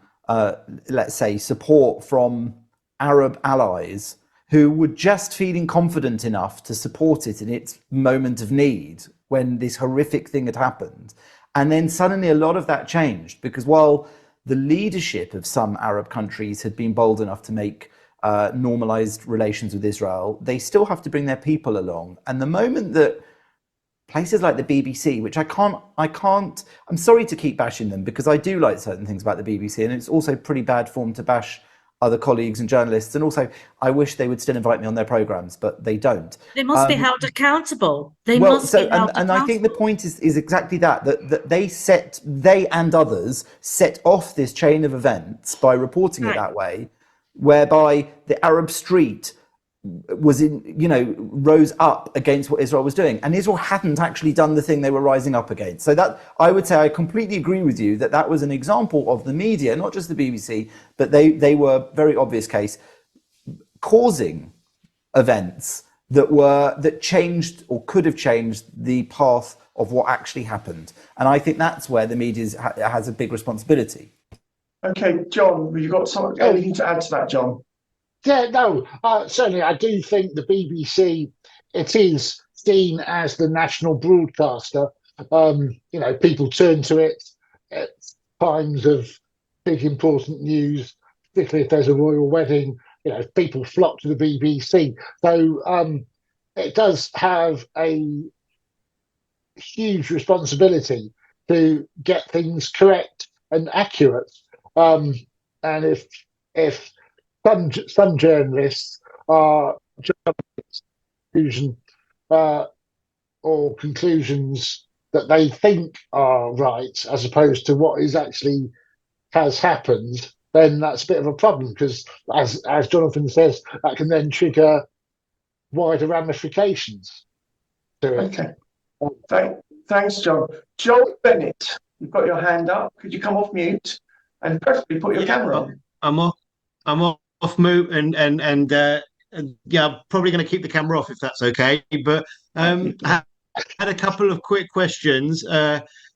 let's say, support from Arab allies who were just feeling confident enough to support it in its moment of need when this horrific thing had happened. And then suddenly a lot of that changed, because while the leadership of some Arab countries had been bold enough to make normalized relations with Israel, they still have to bring their people along. And the moment that places like the BBC, which I'm sorry to keep bashing them, because I do like certain things about the BBC, and it's also pretty bad form to bash other colleagues and journalists. And also, I wish they would still invite me on their programs, but they don't. They must be held accountable. And I think the point is exactly that they and others set off this chain of events by reporting it that way, whereby the Arab street rose up against what Israel was doing, and Israel hadn't actually done the thing they were rising up against. So that, I would say, I completely agree with you that was an example of the media, not just the BBC, but they were very obvious case causing events that changed or could have changed the path of what actually happened. And I think that's where the media has a big responsibility. Okay, John, have you got anything to add to that, John? Yeah, no, certainly I do think the BBC, it is seen as the national broadcaster. People turn to it at times of big important news, particularly if there's a royal wedding. People flock to the BBC. So it does have a huge responsibility to get things correct and accurate. And if some journalists are jumping or conclusions that they think are right as opposed to what is actually has happened, then that's a bit of a problem, because as Jonathan says, that can then trigger wider ramifications to it. Okay. Thanks, John. Joel Bennett, you've got your hand up. Could you come off mute and preferably put your camera on? I'm off mute and I'm probably going to keep the camera off if that's okay. But I had a couple of quick questions.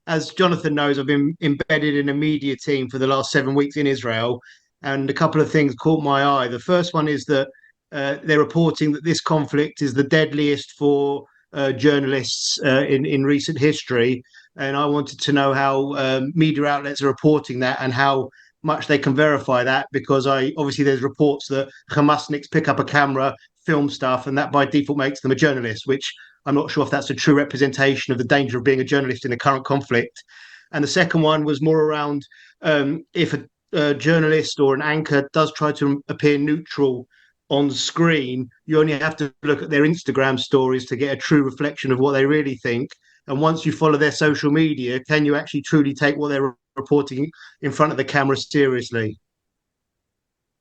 As Jonathan knows, I've been embedded in a media team for the last 7 weeks in Israel, and a couple of things caught my eye. The first one is that they're reporting that this conflict is the deadliest for journalists in recent history, and I wanted to know how media outlets are reporting that and how much they can verify that, because obviously there's reports that Hamasniks pick up a camera, film stuff, and that by default makes them a journalist, which I'm not sure if that's a true representation of the danger of being a journalist in the current conflict. And the second one was more around if a journalist or an anchor does try to appear neutral on screen, you only have to look at their Instagram stories to get a true reflection of what they really think. And once you follow their social media, can you actually truly take what they're reporting in front of the camera seriously?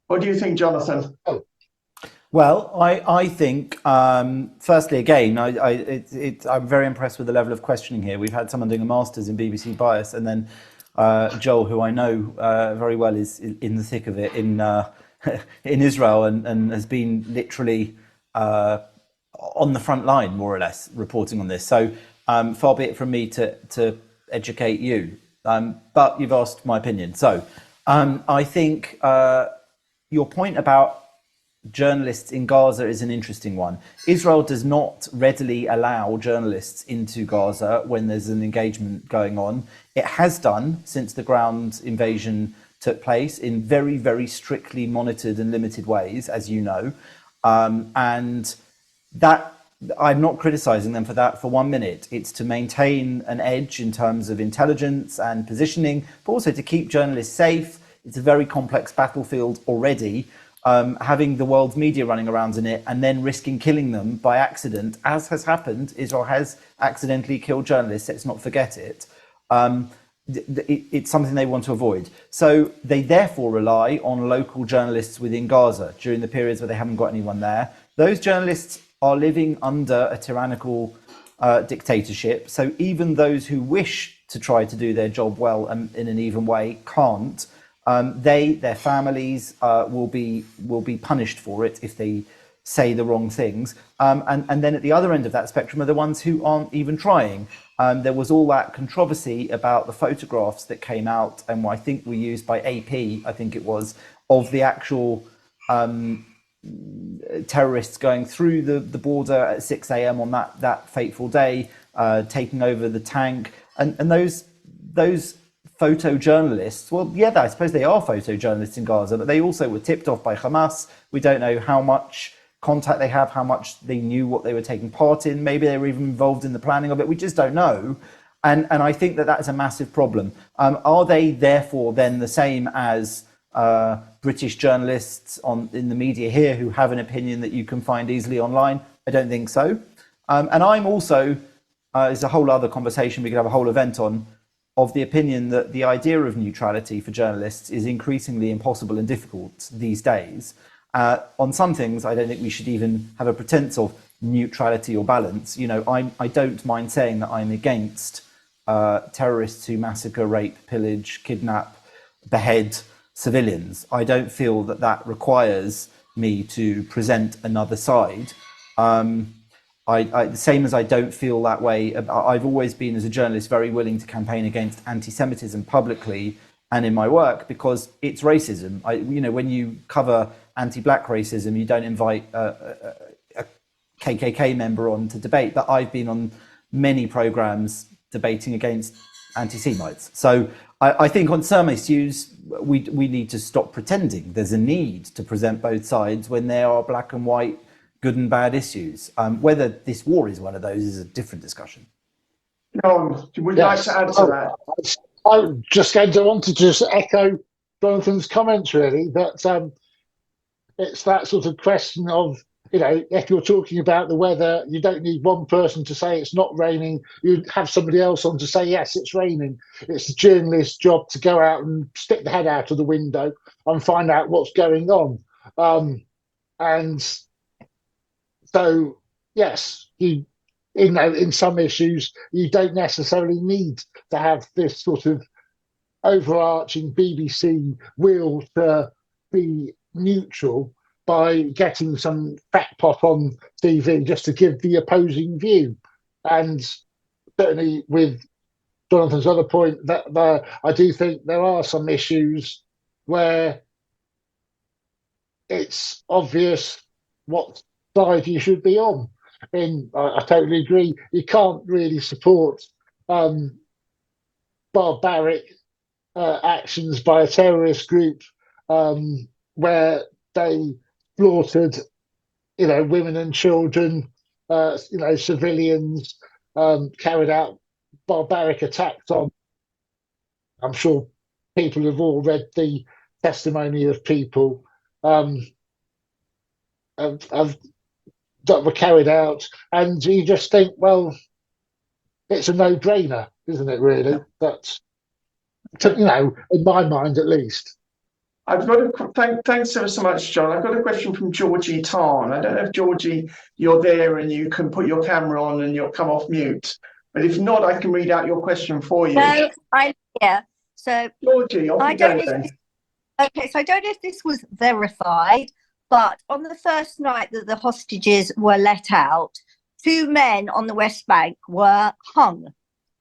What do you think, Jonathan? Well, I think, firstly, again, I'm very impressed with the level of questioning here. We've had someone doing a master's in BBC bias, and then Joel, who I know very well, is in the thick of it in Israel and has been literally on the front line, more or less, reporting on this. So far be it from me to educate you. But you've asked my opinion. So I think your point about journalists in Gaza is an interesting one. Israel does not readily allow journalists into Gaza when there's an engagement going on. It has done since the ground invasion took place in very, very strictly monitored and limited ways, as you know. And that, I'm not criticizing them for that for 1 minute. It's to maintain an edge in terms of intelligence and positioning, but also to keep journalists safe. it's a very complex battlefield already. Having the world's media running around in it and then risking killing them by accident, as has happened. Israel has accidentally killed journalists, let's not forget it. It's something they want to avoid. So they therefore rely on local journalists within Gaza during the periods where they haven't got anyone there. Those journalists are living under a tyrannical dictatorship. So even those who wish to try to do their job well and in an even way can't. Their families will be punished for it if they say the wrong things. And then at the other end of that spectrum are the ones who aren't even trying. There was all that controversy about the photographs that came out and I think were used by AP, I think it was, of the actual terrorists going through the border at 6 a.m. on that fateful day, taking over the tank. And those photojournalists, well, yeah, I suppose they are photojournalists in Gaza, but they also were tipped off by Hamas. We don't know how much contact they have, how much they knew what they were taking part in. Maybe they were even involved in the planning of it. We just don't know. And I think that is a massive problem. Are they therefore then the same as British journalists in the media here who have an opinion that you can find easily online? I don't think so. And I'm also, it's a whole other conversation we could have a whole event on, of the opinion that the idea of neutrality for journalists is increasingly impossible and difficult these days. On some things, I don't think we should even have a pretense of neutrality or balance. You know, I don't mind saying that I'm against terrorists who massacre, rape, pillage, kidnap, behead civilians. I don't feel that requires me to present another side. The same as I don't feel that way. I've always been, as a journalist, very willing to campaign against anti-Semitism publicly and in my work because it's racism. When you cover anti-black racism, you don't invite a KKK member on to debate. But I've been on many programs debating against anti-Semites. So I think on some issues we need to stop pretending. There's a need to present both sides when there are black and white, good and bad issues. Whether this war is one of those is a different discussion. Jon, would you like to add to that? I just wanted to just echo Jonathan's comments, really, that it's that sort of question of, if you're talking about the weather, you don't need one person to say it's not raining. You have somebody else on to say, yes, it's raining. It's the journalist's job to go out and stick the head out of the window and find out what's going on. And so, yes, in some issues, you don't necessarily need to have this sort of overarching BBC will to be neutral by getting some crackpot on TV just to give the opposing view. And certainly with Jonathan's other point, that I do think there are some issues where it's obvious what side you should be on. And I totally agree. You can't really support barbaric actions by a terrorist group where they slaughtered, women and children, civilians, carried out barbaric attacks on. I'm sure people have all read the testimony of people that were carried out, and you just think, well, it's a no-brainer, isn't it? Really, that's in my mind at least. I've got thanks ever so much, Jon. I've got a question from Georgie Tarn. I don't know if Georgie, you're there and you can put your camera on and you'll come off mute. But if not, I can read out your question for you. No, I'm here. So Georgie, off you go then. Okay, so I don't know if this was verified, but on the first night that the hostages were let out, 2 men on the West Bank were hung,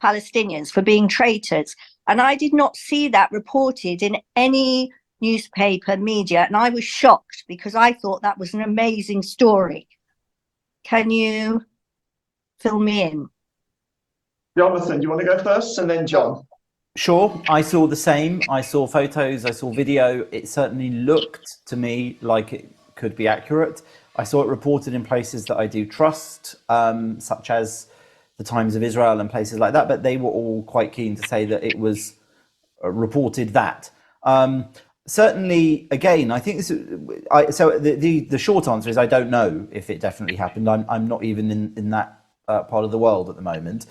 Palestinians, for being traitors. And I did not see that reported in any newspaper media, and I was shocked because I thought that was an amazing story. Can you fill me in? Jonathan, do you want to go first and then Jon? Sure, I saw the same. I saw photos, I saw video. It certainly looked to me like it could be accurate. I saw it reported in places that I do trust, such as the Times of Israel and places like that, but they were all quite keen to say that it was reported that. certainly, again, I think this. So the short answer is I don't know if it definitely happened. I'm not even in that part of the world at the moment.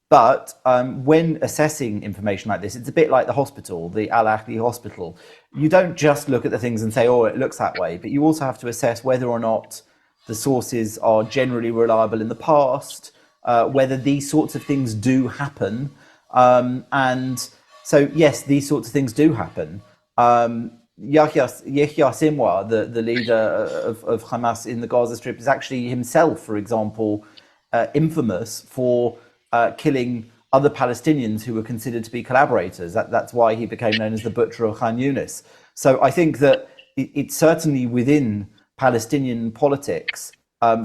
But when assessing information like this, it's a bit like the hospital, the Al Ahli hospital. You don't just look at the things and say, "Oh, it looks that way," but you also have to assess whether or not the sources are generally reliable in the past, whether these sorts of things do happen, and so yes, these sorts of things do happen. Yahya Sinwar, the leader of Hamas in the Gaza Strip, is actually himself, for example, infamous for killing other Palestinians who were considered to be collaborators. That's why he became known as the Butcher of Khan Yunis. So I think that it's certainly within Palestinian politics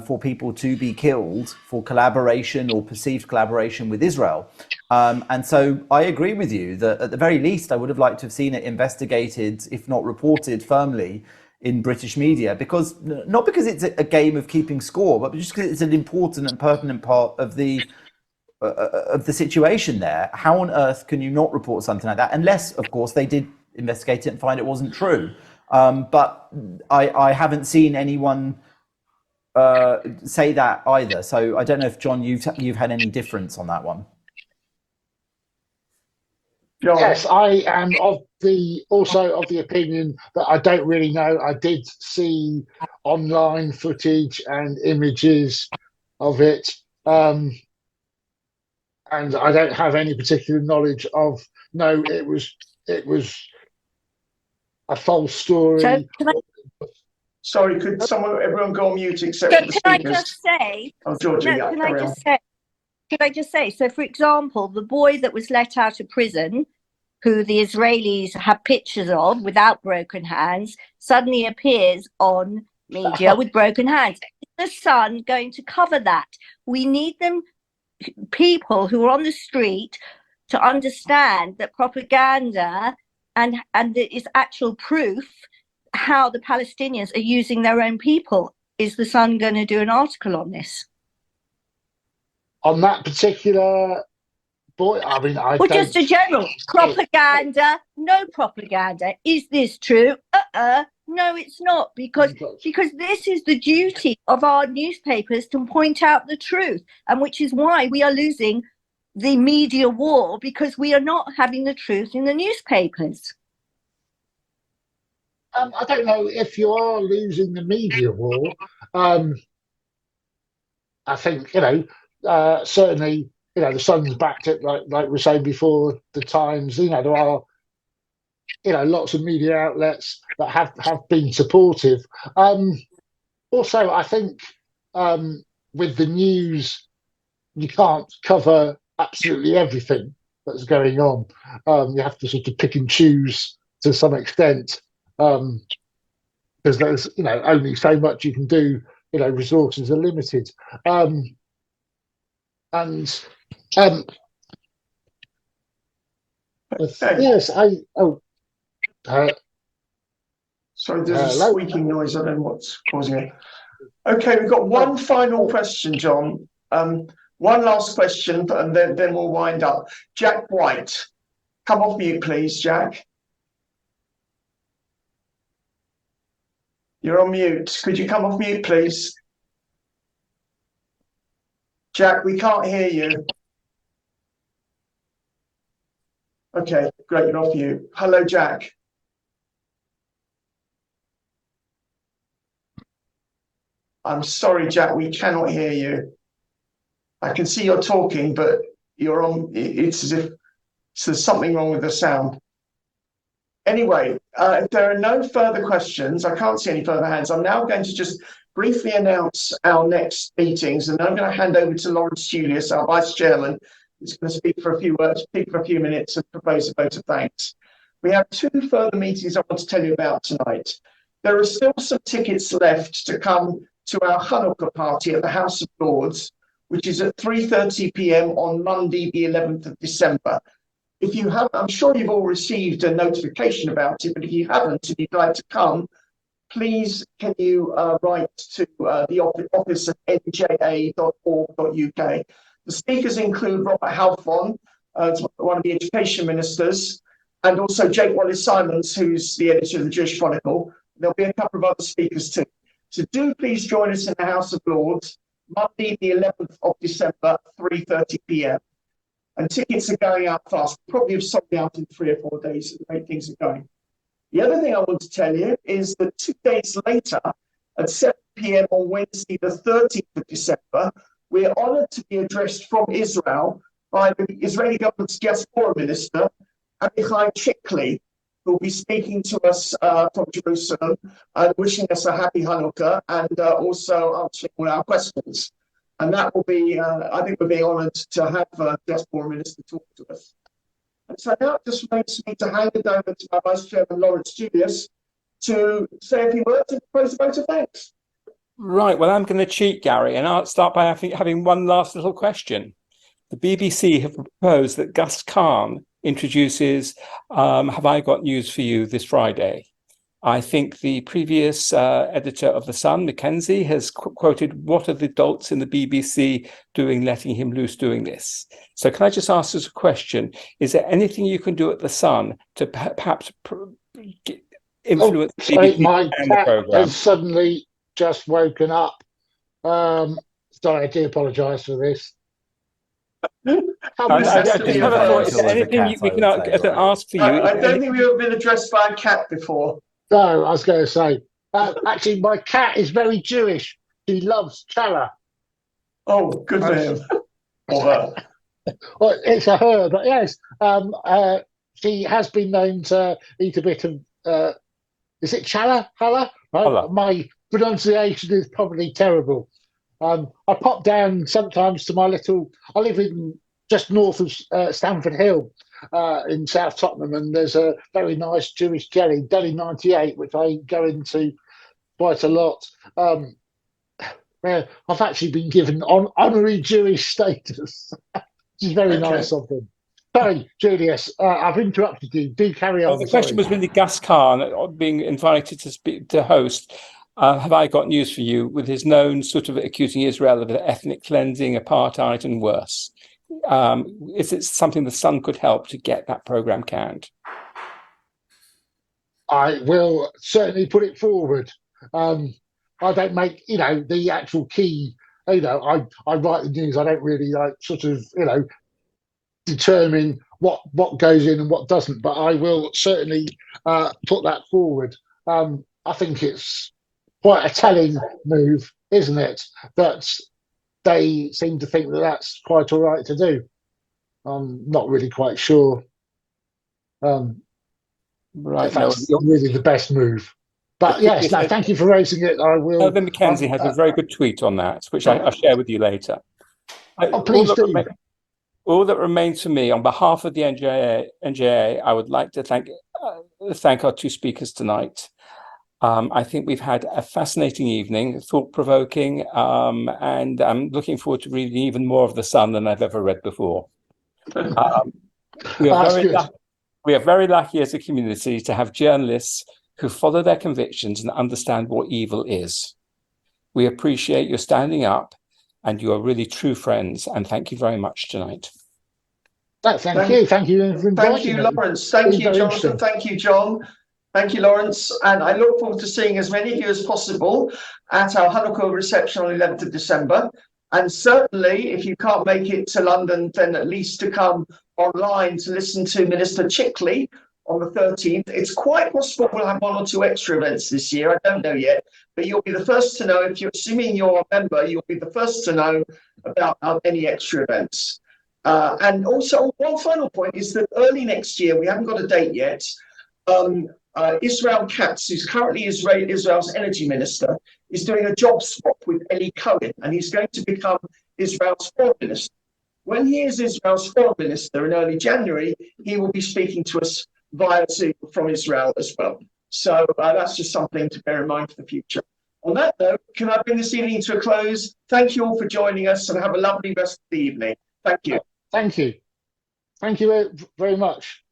for people to be killed for collaboration or perceived collaboration with Israel. And so I agree with you that at the very least, I would have liked to have seen it investigated, if not reported firmly in British media, because not because it's a game of keeping score, but just because it's an important and pertinent part of the situation there. How on earth can you not report something like that? Unless, of course, they did investigate it and find it wasn't true. But I haven't seen anyone say that either. So I don't know if, John, you've had any difference on that one. Yes, I am also of the opinion that I don't really know. I did see online footage and images of it, and I don't have any particular knowledge of. No, it was a false story. So Sorry, could everyone go on mute except for the can I speakers? just say? Oh, Georgia, No, can I just say? So, for example, the boy that was let out of prison, who the Israelis have pictures of without broken hands, suddenly appears on media with broken hands. Is the Sun going to cover that? We need people who are on the street to understand that propaganda and that is actual proof how the Palestinians are using their own people. Is the Sun going to do an article on this? On that particular boy, I mean, I Well, don't. just a general propaganda, no propaganda. Is this true? No, it's not, because this is the duty of our newspapers to point out the truth, and which is why we are losing the media war, because we are not having the truth in the newspapers. I don't know if you are losing the media war. I think certainly the Sun's backed it, like we were saying before. The Times, there are lots of media outlets that have been supportive. Also, I think with the news, you can't cover absolutely everything that's going on. You have to sort of pick and choose to some extent, because there's only so much you can do. Resources are limited, yes, sorry, there's a squeaking noise. I don't know what's causing it. Okay, we've got one final question, John. One last question, and then we'll wind up. Jack White, come off mute, please, Jack. You're on mute. Could you come off mute, please? Jack, we can't hear you. Okay, great, you're off mute. Hello, Jack. I'm sorry, Jack, we cannot hear you. I can see you're talking, but you're on, it's as if there's something wrong with the sound. Anyway, if there are no further questions, I can't see any further hands. I'm now going to just briefly announce our next meetings, and I'm going to hand over to Lawrence Julius, our Vice Chairman, who's going to speak for a few minutes and propose a vote of thanks. We have two further meetings I want to tell you about tonight. There are still some tickets left to come to our Hanukkah party at the House of Lords, which is at 3:30 p.m. on Monday, the 11th of December. If you have, I'm sure you've all received a notification about it, but if you haven't, if you'd like to come, please can you write to the office at nja.org.uk. The speakers include Robert Halfon, one of the education ministers, and also Jake Wallace-Simons, who's the editor of the Jewish Chronicle. There'll be a couple of other speakers too. So do please join us in the House of Lords, Monday, the 11th of December, 3:30 p.m. And tickets are going out fast. We probably have sold out in 3 or 4 days. The way things are going. The other thing I want to tell you is that 2 days later, at 7 p.m. on Wednesday, the 13th of December, we're honoured to be addressed from Israel by the Israeli government's diaspora minister, Amichai Chikli, who will be speaking to us from Jerusalem and wishing us a happy Hanukkah and also answering all our questions. And that will be, I think we're being honoured to have the diaspora minister talk to us. And so now it just remains me to hand it over to my Vice Chairman, Lawrence Julius, to say a few words and propose a vote of thanks. Right, well, I'm going to cheat, Gary, and I'll start by having one last little question. The BBC have proposed that Gus Kahn introduces Have I Got News for You this Friday. I think the previous editor of The Sun, Mackenzie, has quoted, what are the adults in the BBC doing, letting him loose doing this? So can I just ask us a question? Is there anything you can do at The Sun to perhaps influence the BBC my and cat the programme? has suddenly just woken up. Sorry, I do apologise for this. I just have a thought, is there anything we can ask for you? I don't think we've ever been addressed by a cat before. No, I was going to say, actually, my cat is very Jewish. She loves challah. Oh, good for him. Or her. Well, it's a her, but yes, she has been known to eat a bit of, is it challah? Right? My pronunciation is probably terrible. I pop down sometimes to my little, I live in just north of Stamford Hill in South Tottenham, and there's a very nice Jewish deli, Deli 98, which I go into quite a lot. Where I've actually been given honorary Jewish status, which is very nice of them. Sorry, Julius, I've interrupted you. Do carry on. The question was really Gus Kahn being invited to host. Have I got news for you? With his known sort of accusing Israel of ethnic cleansing, apartheid, and worse. Is it something the Sun could help to get that programme canned? I will certainly put it forward. I don't make, the actual key, I write the news. I don't really determine what goes in and what doesn't, but I will certainly put that forward. I think it's quite a telling move, isn't it? That they seem to think that that's quite all right to do. I'm not really quite sure. If that's really the best move. But yes, no, thank you for raising it. I will. Elvin Mackenzie has a very good tweet on that, which I'll share with you later. Please do. All that remains for me, on behalf of the NJA, I would like to thank our two speakers tonight. I think we've had a fascinating evening, thought-provoking, and I'm looking forward to reading even more of The Sun than I've ever read before. We are very lucky as a community to have journalists who follow their convictions and understand what evil is. We appreciate your standing up, and you are really true friends, and thank you very much tonight. Thank you. Thank you for inviting me. Lawrence. Thank you, Jonathan. Thank you, John. Thank you, Lawrence. And I look forward to seeing as many of you as possible at our Hanukkah reception on 11th of December. And certainly, if you can't make it to London, then at least to come online to listen to Minister Chikli on the 13th. It's quite possible we'll have 1 or 2 extra events this year. I don't know yet, but you'll be the first to know. If you're assuming you're a member, you'll be the first to know about any extra events. And also, one final point is that early next year, we haven't got a date yet, Israel Katz, who's currently Israel's energy minister, is doing a job swap with Eli Cohen, and he's going to become Israel's foreign minister. When he is Israel's foreign minister in early January, he will be speaking to us via Zoom from Israel as well. So that's just something to bear in mind for the future. On that note, can I bring this evening to a close? Thank you all for joining us, and have a lovely rest of the evening. Thank you. Thank you. Thank you very much.